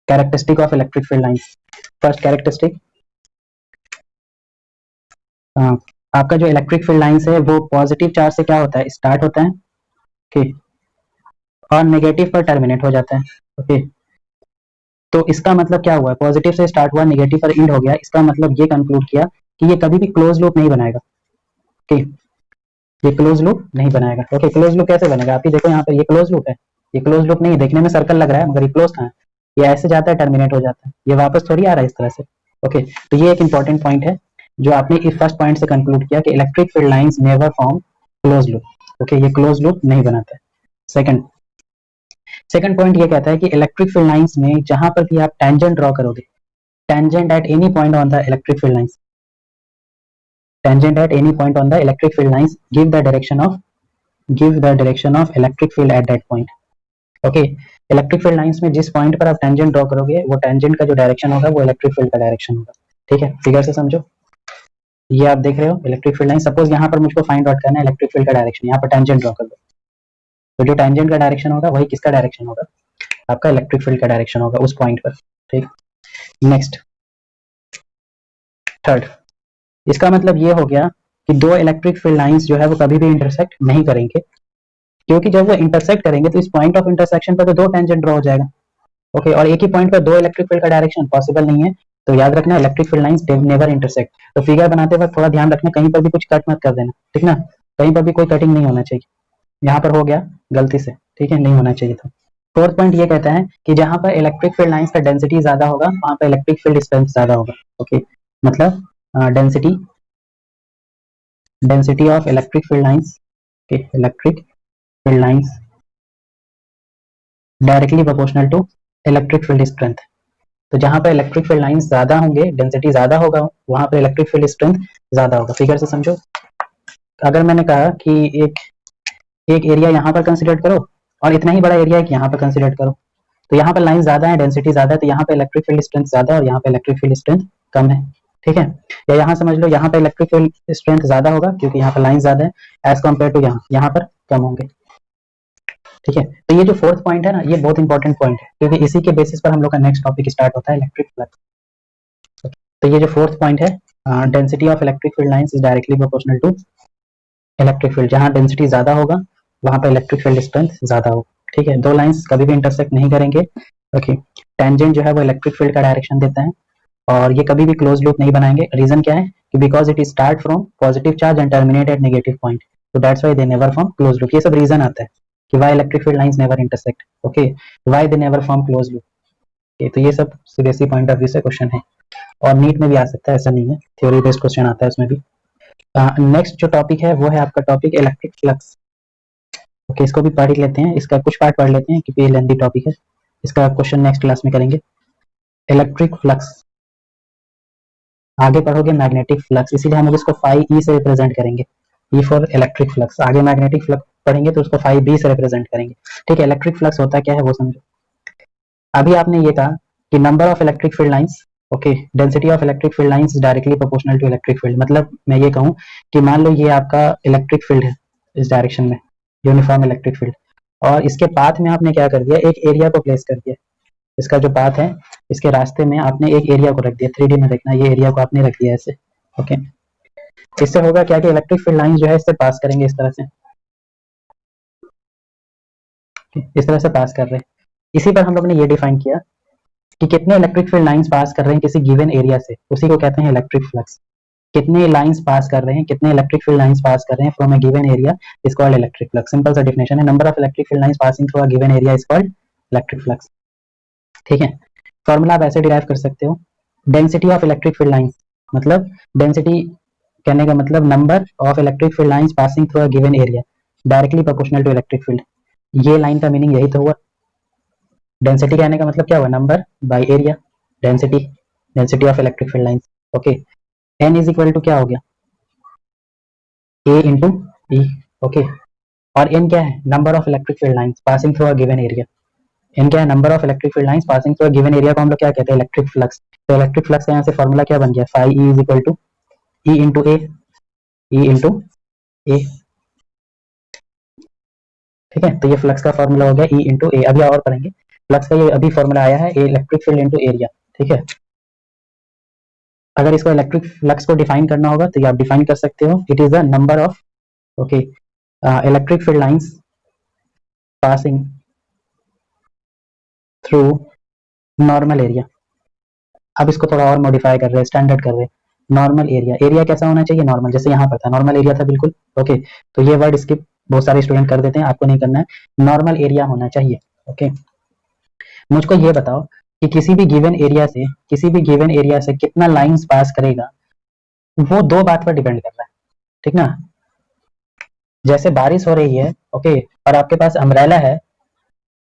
characteristic of electric field lines. First characteristic, आपका जो इलेक्ट्रिक फील्ड लाइंस है वो पॉजिटिव चार्ज से क्या होता है, स्टार्ट होता है, ओके, और नेगेटिव पर टर्मिनेट हो जाता है, ओके। तो इसका मतलब क्या हुआ, पॉजिटिव से स्टार्ट हुआ, नेगेटिव पर एंड हो गया, इसका मतलब ये कंक्लूड किया कि ये कभी भी क्लोज लूप नहीं बनाएगा, ओके, ये क्लोज लूप नहीं बनाएगा, ओके। क्लोज लूप कैसे बनेगा, आप ही देखो यहाँ पर ये क्लोज लूप है, ये क्लोज लूप नहीं है, देखने में सर्कल लग रहा है मगर ये क्लोज कहाँ है, ये ऐसे जाता है टर्मिनेट हो जाता है, ये वापस थोड़ी आ रहा है इस तरह से, ओके। तो ये एक इंपॉर्टेंट पॉइंट है जो आपने इस फर्स्ट पॉइंट से कंक्लूड किया कि electric field lines never form close loop, okay, ये क्लोज लूप नहीं बनाता है। सेकंड सेकंड पॉइंट ये कहता है कि इलेक्ट्रिक फील्ड लाइंस में जहां पर भी आप टेंजेंट ड्रॉ करोगे, tangent at any point on the electric field lines, tangent at any point on the electric field lines give the direction of electric field at that point. Okay, electric field lines में जिस point पर आप tangent draw करोगे वो tangent का जो direction होगा वो इलेक्ट्रिक फील्ड का डायरेक्शन होगा। ठीक है, फिगर से समझो। ये आप देख रहे हो इलेक्ट्रिक फील्ड लाइन, सपोज यहाँ पर मुझको फाइंड आउट करना है इलेक्ट्रिक फील्ड का डायरेक्शन, यहाँ पर टेंजेंट ड्रॉ कर दो, तो जो टेंजेंट का डायरेक्शन होगा वही किसका डायरेक्शन होगा, आपका इलेक्ट्रिक फील्ड का डायरेक्शन होगा उस पॉइंट पर। ठीक, नेक्स्ट थर्ड, इसका मतलब ये हो गया कि दो इलेक्ट्रिक फील्ड लाइंस जो है वो कभी भी इंटरसेक्ट नहीं करेंगे, क्योंकि जब वो इंटरसेक्ट करेंगे तो इस पॉइंट ऑफ इंटरसेक्शन पर तो दो टेंजेंट ड्रॉ हो जाएगा। ओके, और एक ही पॉइंट पर दो इलेक्ट्रिक फील्ड का डायरेक्शन पॉसिबल नहीं है, तो याद रखना electric field lines never intersect. तो फिगर बनाते वक्त थोड़ा ध्यान रखना, कहीं पर भी कुछ कट मत कर देना, ठीक ना, कहीं पर भी कोई कटिंग नहीं होना चाहिए। यहाँ पर हो गया गलती से, ठीक है, नहीं होना चाहिए था। फोर्थ पॉइंट ये कहता है कि जहां पर इलेक्ट्रिक फील्ड लाइंस का डेंसिटी ज्यादा होगा वहां पर इलेक्ट्रिक फील्ड स्ट्रेंथ ज्यादा होगा। ओके, मतलब density of electric field lines, electric field lines directly proportional to electric field strength. तो जहां पर इलेक्ट्रिक फील्ड लाइंस ज्यादा होंगे, डेंसिटी ज्यादा होगा, वहां पर इलेक्ट्रिक फील्ड स्ट्रेंथ ज्यादा होगा। फिगर से समझो, अगर मैंने कहा कि एक एरिया यहाँ पर कंसिडर करो और इतना ही बड़ा एरिया है कि यहाँ पर कंसिडर करो, तो यहाँ पर लाइन ज्यादा है, डेंसिटी ज्यादा है, तो यहाँ पे इलेक्ट्रिक फील्ड स्ट्रेंथ ज्यादा और यहाँ पे इलेक्ट्रिक फील्ड स्ट्रेंथ कम है। ठीक है, या यहाँ समझ लो यहाँ पे इलेक्ट्रिक फील्ड स्ट्रेंथ ज्यादा होगा क्योंकि यहाँ पर लाइन ज्यादा है एज कम्पेयर टू यहाँ पर कम होंगे। ठीक है, तो ये जो फोर्थ पॉइंट है ना, ये बहुत इंपॉर्टेंट पॉइंट है क्योंकि इसी के बेसिस पर हम लोग का नेक्स्ट टॉपिक स्टार्ट होता है, इलेक्ट्रिक फ्लक्स। तो ये जो फोर्थ पॉइंट है, density of electric field lines is directly proportional to electric field, जहां डेंसिटी ज्यादा होगा वहां पर इलेक्ट्रिक फील्ड स्ट्रेंथ ज्यादा होगा। ठीक है, दो लाइंस कभी भी इंटरसेक्ट नहीं करेंगे। ओके, टेंजेंट जो है वो इलेक्ट्रिक फील्ड का डायरेक्शन देता है और ये कभी भी क्लोज लूप नहीं बनाएंगे। रीजन क्या है कि because it start from positive charge and terminate at negative point, तो that's why they never form close loop. ये सब रीजन आता है कि why electric field lines never intersect, okay, why they never form close loop. Okay, तो ये सब CBSE point of view से क्वेश्चन है और नीट में भी आ सकता है, ऐसा नहीं है, थ्योरी बेस्ड क्वेश्चन आता है उसमें भी। नेक्स्ट जो टॉपिक है वो है आपका टॉपिक इलेक्ट्रिक फ्लक्स। ओके, इसको भी पढ़ लेते हैं, इसका कुछ पार्ट पढ़ लेते हैं क्योंकि ये लेंथी टॉपिक है, इसका क्वेश्चन नेक्स्ट क्लास में करेंगे। इलेक्ट्रिक फ्लक्स, आगे पढ़ोगे मैग्नेटिक फ्लक्स, इसीलिए हम लोग इसको फाई ई से रिप्रेजेंट करेंगे, ई फॉर इलेक्ट्रिक फ्लक्स। आगे मैग्नेटिक फ्लक्स पढ़ेंगे तो उसको फाई बी से रिप्रेजेंट करेंगे। ठीक है, इलेक्ट्रिक फ्लक्स होता क्या है वो समझो। अभी आपने ये कहा कि number of electric field lines, okay, density of electric field lines is directly proportional to electric field. मतलब मैं ये कहूँ कि मान लो ये आपका इलेक्ट्रिक फील्ड है, इस डायरेक्शन में यूनिफॉर्म इलेक्ट्रिक फील्ड, और इसके पाथ में आपने क्या कर दिया, एक एरिया को प्लेस कर दिया। इसका जो पाथ है, इसके रास्ते में आपने एक एरिया को रख दिया, 3D में देखना, ये एरिया को आपने रख दिया ऐसे। ओके, इससे होगा क्या कि इलेक्ट्रिक फील्ड लाइन जो है इससे पास करेंगे, इस तरह से, इस तरह से पास कर रहे हैं। इसी पर हम लोग ने ये डिफाइन किया कि कितने इलेक्ट्रिक फील्ड लाइंस पास कर रहे हैं किसी गिवन एरिया से, उसी को कहते हैं इलेक्ट्रिक फ्लक्स। कितने लाइंस पास कर रहे हैं, कितने इलेक्ट्रिक फील्ड लाइंस पास कर रहे हैं from a given area is called electric flux. Simple सा डेफिनेशन है, number of electric field lines passing through a given area is called electric flux. ठीक है, फॉर्मूला आप ऐसे डिराइव कर सकते हो, density of electric field lines, मतलब डेंसिटी कहने का मतलब number of electric field lines passing through a given area directly proportional to electric field. ये लाइन का मीनिंग यही तो हुआ। डेंसिटी कहने का मतलब क्या हुआ, number by area, density, density of electric field lines. Okay, N is equal to क्या हो गया, ए इंटू ई। ओके, और एन क्या है, number of electric field lines passing through a given area. N क्या है, number of electric field lines passing through a given area को हम लोग क्या कहते हैं, इलेक्ट्रिक फ्लक्स। तो इलेक्ट्रिक फ्लक्स का यहाँ से फॉर्मूला क्या बन गया, phi E is equal to E into A, E into A. ठीक है, तो ये फ्लक्स का फॉर्मूला हो गया ई इंटू ए। अभी और पढ़ेंगे, फ्लक्स का ये अभी फॉर्मूला आया है, इलेक्ट्रिक फील्ड इंटू एरिया। ठीक है, अगर इसको इलेक्ट्रिक फ्लक्स को डिफाइन करना होगा तो ये आप डिफाइन कर सकते हो, it is the number of, okay, electric field lines passing through normal area. अब इसको थोड़ा और मॉडिफाई कर रहे हैं, स्टैंडर्ड कर रहे हैं, नॉर्मल एरिया। एरिया कैसा होना चाहिए, नॉर्मल, जैसे यहाँ पर था नॉर्मल एरिया था बिल्कुल। ओके, तो ये वर्ड स्किप बहुत सारे स्टूडेंट कर देते हैं, आपको नहीं करना है, नॉर्मल एरिया होना चाहिए। ओके, मुझको ये बताओ कि किसी भी गिवन एरिया से, किसी भी गिवन एरिया से कितना लाइंस पास करेगा, वो दो बात पर डिपेंड कर रहा है। ठीक ना, जैसे बारिश हो रही है, ओके, और आपके पास अम्ब्रेला है,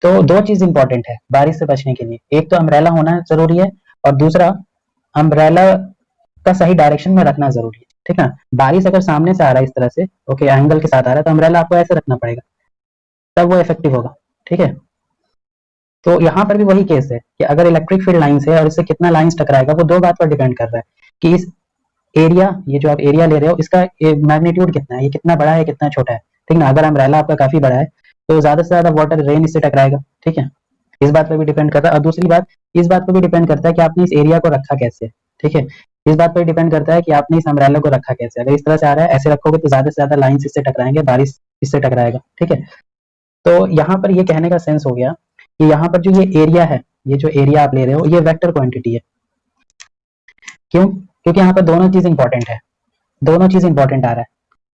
तो दो चीज इंपॉर्टेंट है बारिश से बचने के लिए, एक तो अम्ब्रेला होना जरूरी है, और दूसरा अम्ब्रेला का सही डायरेक्शन में रखना जरूरी है, ठीक है। बारिश अगर सामने से आ रहा है इस तरह से, ओके, एंगल के साथ आ रहा है, तो अम्ब्रेला आपको ऐसे रखना पड़ेगा, तब वो इफेक्टिव होगा, ठीक है। तो यहाँ पर भी वही केस है कि अगर इलेक्ट्रिक फील्ड लाइंस है और इससे कितना लाइंस टकराएगा, वो दो बात पर डिपेंड कर रहा है कि इस एरिया, ये जो आप एरिया ले रहे हो, इसका मैग्नीट्यूड कितना है, ये कितना बड़ा है कितना छोटा है, ठीक ना। अगर अम्ब्रेला आपका काफी बड़ा है तो ज्यादा से ज्यादा वाटर रेन इससे टकराएगा, ठीक है। इस बात पर भी डिपेंड करता है, और दूसरी बात इस बात पर भी डिपेंड करता है कि आपने इस एरिया को रखा कैसे है, ठीक है। इस बात पर डिपेंड करता है कि आपने इस अम्ब्रेला को रखा कैसे है। अगर इस तरह से आ रहा है, ऐसे रखोगे तो ज्यादा से ज्यादा लाइंस इससे टकराएंगे, बारिश इससे टकराएगा, ठीक है। तो यहाँ पर ये कहने का सेंस हो गया कि यहाँ पर जो ये एरिया है, ये जो एरिया आप ले रहे हो, ये वेक्टर क्वांटिटी है। क्यों? क्योंकि यहाँ पर दोनों चीज इंपॉर्टेंट है, दोनों चीज इंपॉर्टेंट आ रहा है।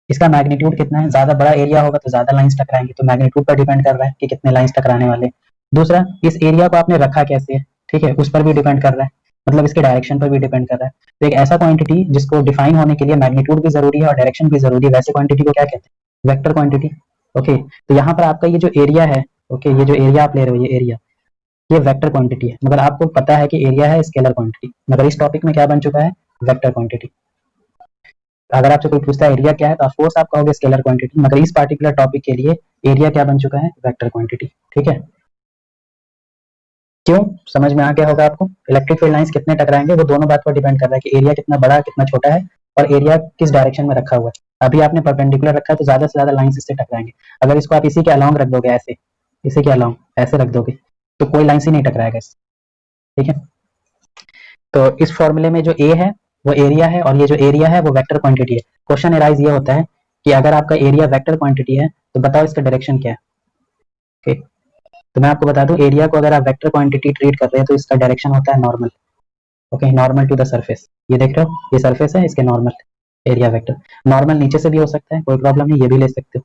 इसका मैग्नीट्यूड कितना है, ज्यादा बड़ा एरिया होगा तो ज्यादा लाइंस टकराएंगे, तो मैग्नीट्यूड पर डिपेंड कर रहा है कि कितने लाइंस टकराने वाले। दूसरा, इस एरिया को आपने रखा कैसे है, ठीक है, उस पर भी डिपेंड कर रहा है, मतलब इसके डायरेक्शन पर भी डिपेंड कर रहा है। तो एक ऐसा क्वांटिटी जिसको डिफाइन होने के लिए मैग्नीट्यूड भी जरूरी है और डायरेक्शन भी जरूरी है, वैसे क्वांटिटी को क्या कहते हैं, वेक्टर क्वांटिटी, ओके। तो यहाँ पर आपका ये जो एरिया है, ओके, ये जो एरिया आप ले रहे हो, ये एरिया, ये वेक्टर क्वांटिटी है, मगर आपको पता है कि एरिया है स्केलर क्वांटिटी, मगर इस टॉपिक में क्या बन चुका है, वेक्टर क्वांटिटी। अगर आपसे कोई पूछता है एरिया क्या है, तो ऑफकोर्स आप कहोगे स्केलर क्वांटिटी, मगर इस पार्टिकुलर टॉपिक के लिए एरिया क्या बन चुका है, वेक्टर क्वांटिटी, ठीक है। क्यों? समझ में आ गया होगा आपको। इलेक्ट्रिक फील्ड लाइंस कितने टकराएंगे वो दोनों बात पर डिपेंड कर रहा है कि एरिया कितना बड़ा कितना छोटा है, और एरिया किस डायरेक्शन में रखा हुआ है। अभी आपने परपेंडिकुलर रखा है तो ज्यादा से ज्यादा लाइंस इससे टकराएंगे। अगर इसको आप इसी के अलॉन्ग रख दोगे, ऐसे, इसी के अलॉन्ग ऐसे रख दोगे, तो कोई लाइंस ही नहीं टकराएगा इससे, ठीक है। तो इस फॉर्मूले में जो ए है वो एरिया है, और ये जो एरिया है वो वेक्टर क्वांटिटी है। क्वेश्चन एराइज ये होता है कि अगर आपका एरिया वेक्टर क्वांटिटी है तो बताओ इसका डायरेक्शन क्या है, ओके। तो मैं आपको बता दूं, एरिया को अगर आप वेक्टर क्वांटिटी ट्रीट कर रहे हैं तो इसका डायरेक्शन होता है normal, okay, normal to the surface. ये देख रहे हो, ये सरफेस है, इसके नॉर्मल, एरिया वेक्टर। नॉर्मल नीचे से भी हो सकता है, कोई प्रॉब्लम नहीं, ये भी ले सकते हो,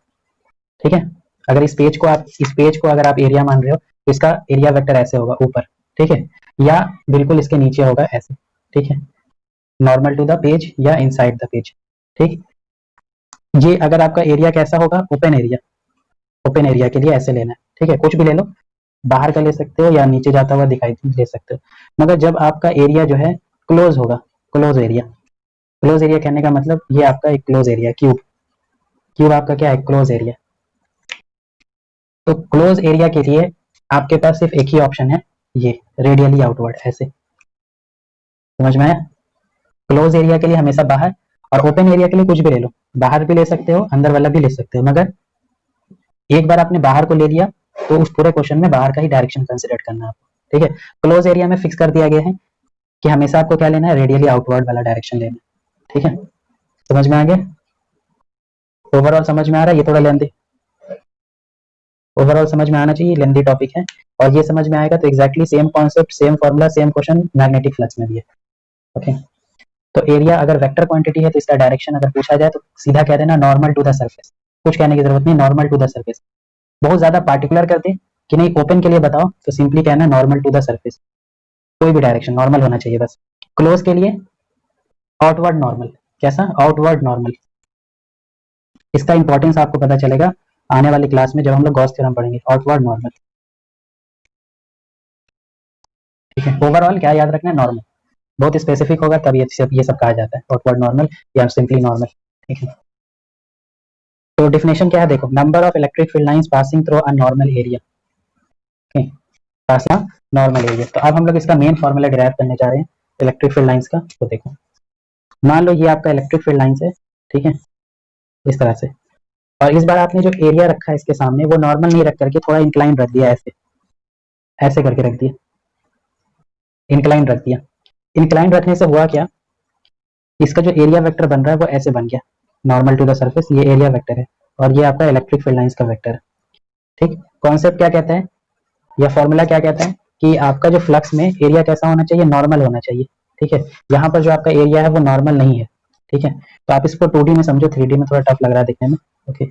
ठीक है। अगर इस पेज को अगर आप एरिया मान रहे हो तो इसका एरिया वेक्टर ऐसे होगा ऊपर, ठीक है, या बिल्कुल इसके नीचे होगा ऐसे, ठीक है, नॉर्मल टू द पेज या इनसाइड द पेज, ठीक। ये अगर आपका एरिया कैसा होगा, ओपन एरिया, ओपन एरिया के लिए ऐसे लेना है, ठीक है, कुछ भी ले लो, बाहर का ले सकते हो या नीचे जाता हुआ दिखाई ले सकते हो। मगर जब आपका एरिया जो है क्लोज होगा, क्लोज एरिया, क्लोज एरिया कहने का मतलब ये आपका एक क्लोज एरिया, क्यूब, क्यूब आपका क्या है, क्लोज एरिया। तो क्लोज एरिया के लिए आपके पास सिर्फ एक ही ऑप्शन है, ये रेडियली आउटवर्ड, ऐसे, समझ में आया। क्लोज एरिया के लिए हमेशा बाहर, और ओपन एरिया के लिए कुछ भी ले लो, बाहर भी ले सकते हो अंदर वाला भी ले सकते हो, मगर एक बार आपने बाहर को ले लिया तो उस पूरे क्वेश्चन में बाहर का ही डायरेक्शन कंसिडर करना है आपको, ठीक है। क्लोज एरिया में फिक्स कर दिया गया है कि हमेशा आपको क्या लेना है, रेडियली आउटवर्ड वाला डायरेक्शन लेना है, ठीक है। समझ में आ गया, ओवरऑल समझ में आ रहा है, ये थोड़ा लेंदी, ओवरऑल समझ में आना चाहिए, लेंदी टॉपिक है, और ये समझ में आएगा तो exactly same concept, same formula, same question magnetic flux में भी है, ओके। तो एरिया अगर वेक्टर क्वांटिटी है तो इसका डायरेक्शन अगर पूछा जाए तो सीधा कह देना नॉर्मल टू द सरफेस, कुछ कहने की जरूरत नहीं, नॉर्मल टू द सरफेस। बहुत ज्यादा पार्टिकुलर कर दे कि नहीं ओपन के लिए बताओ तो सिंपली कहना नॉर्मल टू द सरफेस, कोई भी डायरेक्शन नॉर्मल होना चाहिए बस। क्लोज के लिए आउटवर्ड नॉर्मल, कैसा, आउटवर्ड नॉर्मल। इसका इंपॉर्टेंस आपको पता चलेगा आने वाली क्लास में जब हम लोग गॉस थ्योरम पढ़ेंगे, आउटवर्ड नॉर्मल, ठीक है। ओवरऑल क्या याद रखना है, नॉर्मल, बहुत स्पेसिफिक होगा तब ये सब कहा जाता है, आउटवर्ड नॉर्मल या सिंपली नॉर्मल, ठीक है। तो डिफिनेशन क्या है, देखो, number of electric field lines passing through a normal area, okay, passing normal area. तो अब हम लोग इसका मेन फॉर्मूला डिराइव करने जा रहे हैं इलेक्ट्रिक फील्ड लाइंस का। तो देखो, मान लो ये आपका इलेक्ट्रिक फील्ड लाइंस है, ठीक है, इस तरह से, और इस बार आपने जो एरिया रखा है इसके सामने वो नॉर्मल नहीं रख करके थोड़ा इंक्लाइन रख दिया, ऐसे, ऐसे करके रख दिया, इंक्लाइन रख दिया। इंक्लाइन रखने से हुआ क्या, इसका जो एरिया वेक्टर बन रहा है वो ऐसे बन गया, नॉर्मल टू द सरफेस, ये एरिया वेक्टर है, और ये आपका इलेक्ट्रिक फील्ड लाइंस का वेक्टर है, ठीक। कॉन्सेप्ट क्या कहता है, या फॉर्मूला क्या कहता है कि आपका जो फ्लक्स में एरिया कैसा होना चाहिए, नॉर्मल होना चाहिए, ठीक है। यहाँ पर जो आपका एरिया है वो नॉर्मल नहीं है, ठीक है। तो आप इसको 2D में समझो, 3D में थोड़ा टफ लग रहा है दिखने में, ओके।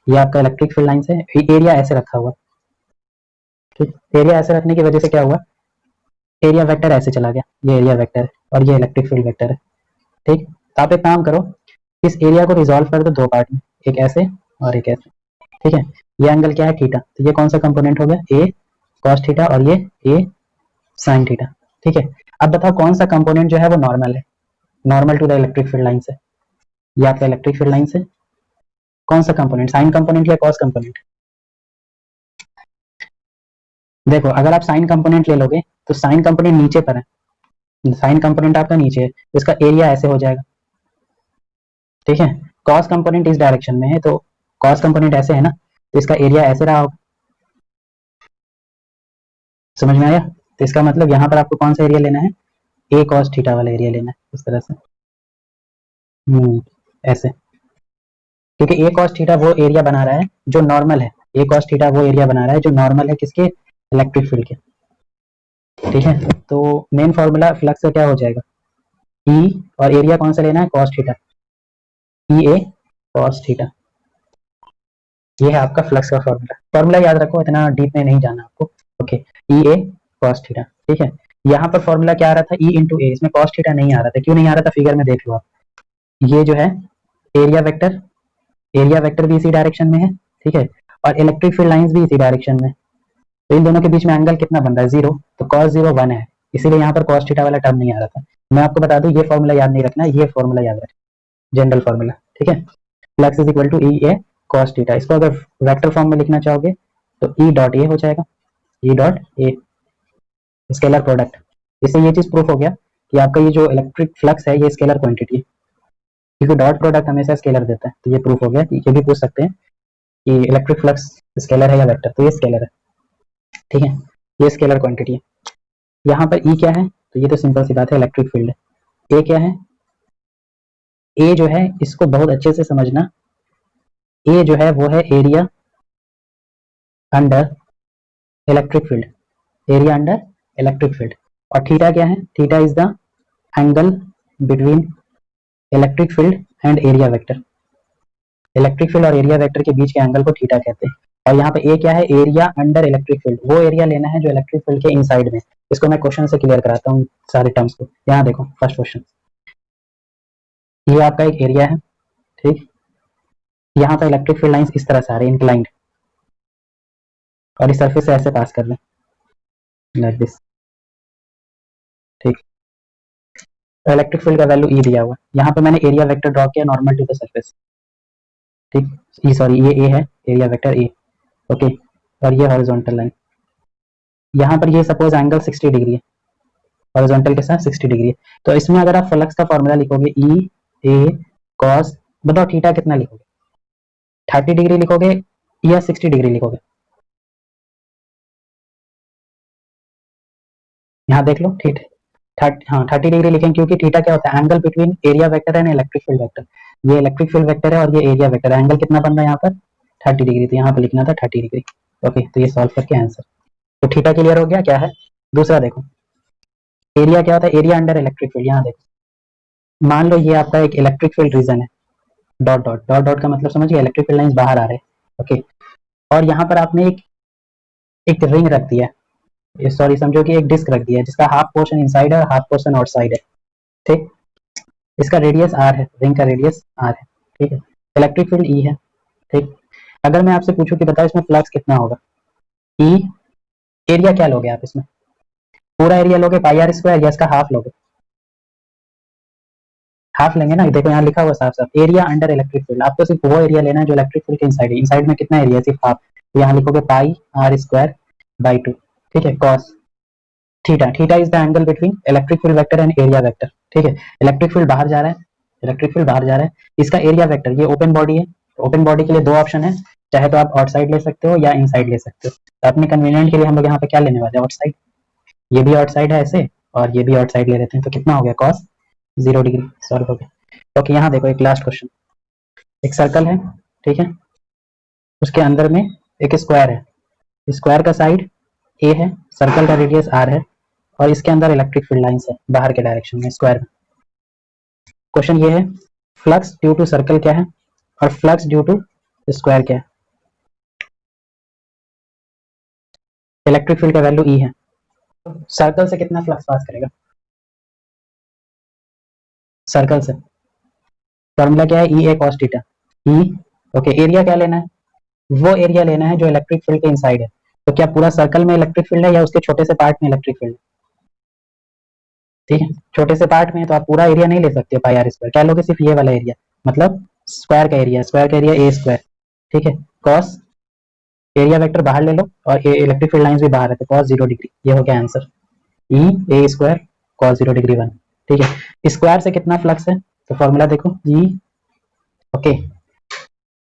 ये आपका इलेक्ट्रिक फील्ड लाइंस है, एरिया ऐसे रखा हुआ, ठीक। एरिया ऐसे रखने की वजह से क्या हुआ, एरिया वेक्टर ऐसे चला गया, ये एरिया वेक्टर है और ये इलेक्ट्रिक फील्ड वेक्टर है, ठीक। तो आप एक काम करो, इस एरिया को रिजॉल्व कर दो दो पार्ट में, एक ऐसे और एक ऐसे, ठीक है। ये एंगल क्या है, थीटा, तो ये कौन सा कंपोनेंट हो गया, ए कॉस थीटा और ये ए साइन थीटा, ठीक है। अब बताओ कौन सा कंपोनेंट जो है वो नॉर्मल है, normal to the electric field line से, ये आपका इलेक्ट्रिक फील्ड लाइन से कौन सा कंपोनेंट, साइन कंपोनेंट या कॉस कंपोनेंट। देखो अगर आप साइन कंपोनेंट ले लोगे तो साइन कंपोनेंट नीचे पर है, साइन कंपोनेंट आपका नीचे है तो इसका एरिया ऐसे हो जाएगा, ठीक है। कॉस कंपोनेंट इस डायरेक्शन में है तो कॉस कंपोनेंट ऐसे है ना, तो इसका एरिया ऐसे रहा होगा, समझ में आया। तो इसका मतलब यहाँ पर आपको कौन सा एरिया लेना है, ए कॉस थीटा वाला एरिया लेना है, इस तरह से, ऐसे, क्योंकि ए कॉस थीटा वो एरिया बना रहा है जो नॉर्मल है, ए कॉस थीटा वो एरिया बना रहा है जो नॉर्मल है किसके, इलेक्ट्रिक फील्ड के, ठीक है। तो मेन फॉर्मूला फ्लक्स का क्या हो जाएगा, ई, और एरिया कौन सा लेना है, कॉस थीटा, ई ए कॉस थीटा, ये है आपका फ्लक्स का फॉर्मूला। फॉर्मूला याद रखो, इतना डीप में नहीं जाना आपको, ओके। ई ए कॉस थीटा, ठीक है। यहाँ पर फॉर्मूला क्या आ रहा था, ई इंटू ए, इसमें कॉस थीटा नहीं आ रहा था, क्यों नहीं आ रहा था, फिगर में देख लो आप, ये जो है एरिया वेक्टर, एरिया वेक्टर भी इसी डायरेक्शन में है, ठीक है, और इलेक्ट्रिक फील्ड लाइंस भी इसी डायरेक्शन में, तो इन दोनों के बीच में एंगल कितना बन रहा है, 0, तो cos 0 1 है, इसीलिए यहाँ पर cos थीटा वाला टर्म नहीं आ रहा था। मैं आपको बता दूं, ये फॉर्मूला याद नहीं रखना, ये फॉर्मूला याद रखना, जनरल फॉर्मूला, ठीक है। Flux is equal to E A cos theta, इसको अगर वेक्टर फॉर्म में लिखना चाहोगे तो ई डॉट ए हो जाएगा, E dot A, scalar product. इससे ये चीज प्रूफ हो गया कि आपका ये जो इलेक्ट्रिक फ्लक्स है ये स्केलर क्वांटिटी है, क्योंकि डॉट प्रोडक्ट हमेशा स्केलर देता है, तो ये प्रूफ हो गया। ये भी पूछ सकते हैं कि इलेक्ट्रिक फ्लक्स स्केलर है या वेक्टर, तो ये स्केलर है, ठीक है, ये स्केलर क्वांटिटी है। यहाँ पर ई क्या है, तो ये तो सिंपल सी बात है, इलेक्ट्रिक फील्ड है। ए क्या है, ए जो है इसको बहुत अच्छे से समझना, ए जो है वो है area under electric field, area under electric field, और थीटा क्या है, theta is the angle between electric field and area vector, electric field और एरिया वेक्टर के बीच के एंगल को थीटा कहते हैं। और यहाँ पे ए क्या है, एरिया अंडर इलेक्ट्रिक फील्ड, वो एरिया लेना है जो इलेक्ट्रिक फील्ड के इनसाइड में। इसको मैं क्वेश्चन से क्लियर कराता हूँ सारे टर्म्स को। यहाँ देखो फर्स्ट क्वेश्चन, ये आपका एक एरिया है, ठीक, यहाँ पर इलेक्ट्रिक फील्ड लाइंस इस तरह से आ रही है इंक्लाइंड, और इस सरफेस से ऐसे पास कर लें लाइक दिस, ठीक। तो इलेक्ट्रिक फील्ड का वैल्यू ई दिया हुआ, यहाँ पे मैंने एरिया वेक्टर ड्रॉ किया नॉर्मल टू द सरफेस, ठीक, ई सॉरी ये ए है, एरिया वेक्टर ए, ओके, और ये हॉरिजॉन्टल लाइन, यहाँ पर ये सपोज एंगल 60 डिग्री है, हॉरिजॉन्टल के साथ 60 डिग्री है, तो इसमें अगर आप फ्लक्स का फॉर्मूला लिखोगे ई ए कॉस, बताओ थीटा कितना लिखोगे, 30 डिग्री लिखोगे या 60 डिग्री लिखोगे, यहाँ देख लो, ठीक, 30 डिग्री लिखेंगे, क्योंकि थीटा क्या होता है, angle between area vector and electric field vector, ये इलेक्ट्रिक फील्ड वेक्टर है और ये एरिया वेक्टर है, एंगल कितना बन रहा है यहाँ पर 30 डिग्री, तो यहाँ पर लिखना था 30 डिग्री, ओके। तो ये सॉल्व करके आंसर, तो थीटा क्लियर हो गया, क्या है दूसरा देखो, एरिया क्या होता है, एरिया अंडर इलेक्ट्रिक फील्ड, यहाँ देखो, मान लो ये आपका एक इलेक्ट्रिक फील्ड रीजन है, डॉट डॉट डॉट डॉट का मतलब समझिए इलेक्ट्रिक फील्ड लाइंस बाहर आ रहे हैं, ओके, और यहाँ पर आपने एक रिंग रख दिया, सॉरी समझो कि एक डिस्क रख दिया है जिसका हाफ पोर्शन इनसाइड है और हाफ पोर्शन आउटसाइड है, ठीक, इसका रेडियस आर है, रिंग का रेडियस आर है, ठीक है, इलेक्ट्रिक फील्ड ई है, ठीक। अगर मैं आपसे पूछूं कि बताओ इसमें फ्लक्स कितना होगा, ई, एरिया क्या लोगे आप इसमें, पूरा एरिया लोगे पाई आर स्क्वायर या इसका हाफ लोगे, हाफ लेंगे ना, देखो यहाँ लिखा हुआ साफ साफ एरिया अंडर इलेक्ट्रिक फील्ड, आपको सिर्फ वो एरिया लेना है जो इलेक्ट्रिक फील्ड के इनसाइड है, इनसाइड में कितना एरिया, सिर्फ हाफ, तो यहाँ लिखोगे पाई आर स्क्वायर बाई 2, ठीक है, cos theta, theta is the angle between electric field vector and area vector, ठीक है। इलेक्ट्रिक फील्ड बाहर जा रहा है, इलेक्ट्रिक फील्ड बाहर जा रहा है, इसका एरिया वेक्टर, ये ओपन बॉडी है, ओपन बॉडी के लिए दो ऑप्शन है, चाहे तो आप आउटसाइड ले सकते हो या इनसाइड ले सकते हो, तो अपने कन्वीनियंट के लिए हम लोग यहाँ पे क्या लेने वाले हैं, आउटसाइड, ये भी आउटसाइड है ऐसे और ये भी आउटसाइड ले लेते हैं, तो कितना हो गया कॉस 0 डिग्री, सॉल्व हो गया, ओके। यहाँ देखो एक लास्ट क्वेश्चन, एक सर्कल है, ठीक है, उसके अंदर में एक स्क्वायर है, स्क्वायर का साइड ए है, सर्कल का रेडियस आर है, और इसके अंदर इलेक्ट्रिक फील्ड लाइंस है बाहर के डायरेक्शन में स्क्वायर में। क्वेश्चन ये है फ्लक्स ड्यू टू सर्कल क्या है और फ्लक्स ड्यू टू स्क्वायर क्या है, इलेक्ट्रिक फील्ड का वैल्यू ई है, सर्कल से कितना फ्लक्स पास करेगा, सर्कल से फॉर्मूला क्या है, ई ए कॉस थीटा, ई ओके, एरिया क्या लेना है? वो एरिया लेना है जो इलेक्ट्रिक फील्ड के इनसाइड है। तो क्या पूरा सर्कल में इलेक्ट्रिक फील्ड है या उसके छोटे से पार्ट में इलेक्ट्रिक फील्ड है? ठीक है, छोटे से पार्ट में, तो आप पूरा एरिया नहीं ले सकते पाई आर स्क्वायर, क्या लोगे? सिर्फ ये वाला एरिया, मतलब स्क्वायर का एरिया, स्क्वायर का एरिया ए स्क्वायर। ठीक है, कॉस एरिया वेक्टर बाहर ले लो और इलेक्ट्रिक फील्ड लाइंस भी बाहर है, तो कॉस 0 डिग्री, ये हो गया आंसर। ई ए स्क्वायर कॉस 0 डिग्री 1। ठीक है, स्क्वायर से कितना फ्लक्स है? तो फॉर्मूला देखो, ई, ओके,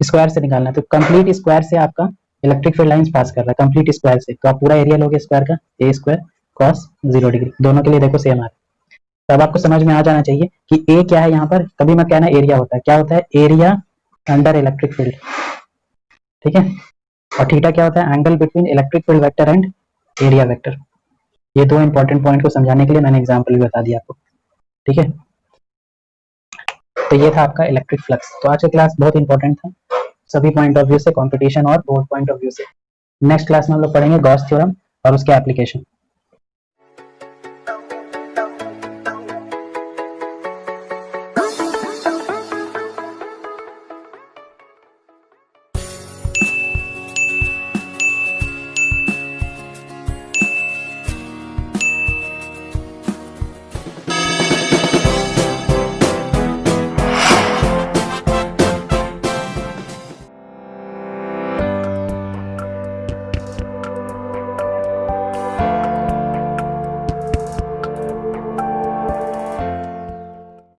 स्क्वायर से निकालना है, तो कंप्लीट स्क्वायर से आपका इलेक्ट्रिक फील्ड लाइंस पास कर रहा है, कंप्लीट स्क्वायर से, तो आप पूरा एरिया लोगे स्क्वायर का, ए स्क्वायर कॉस 0 डिग्री, दोनों के लिए देखो सेम आ रहा है। तो अब आपको समझ में आ जाना चाहिए कि ए क्या है यहाँ पर, कभी मत कहना एरिया होता है, क्या होता है? Area under electric field. ठीक है, और थीटा क्या होता है? Angle between electric field vector and area vector. ये दो इंपॉर्टेंट पॉइंट को समझाने के लिए मैंने एग्जांपल भी बता दिया आपको। ठीक है, तो ये था आपका इलेक्ट्रिक फ्लक्स। तो आज का क्लास बहुत इंपॉर्टेंट था सभी पॉइंट ऑफ व्यू से, कंपटीशन और बोर्ड पॉइंट ऑफ व्यू से। नेक्स्ट क्लास में हम लोग पढ़ेंगे गॉस थ्योरम और उसके एप्लीकेशन।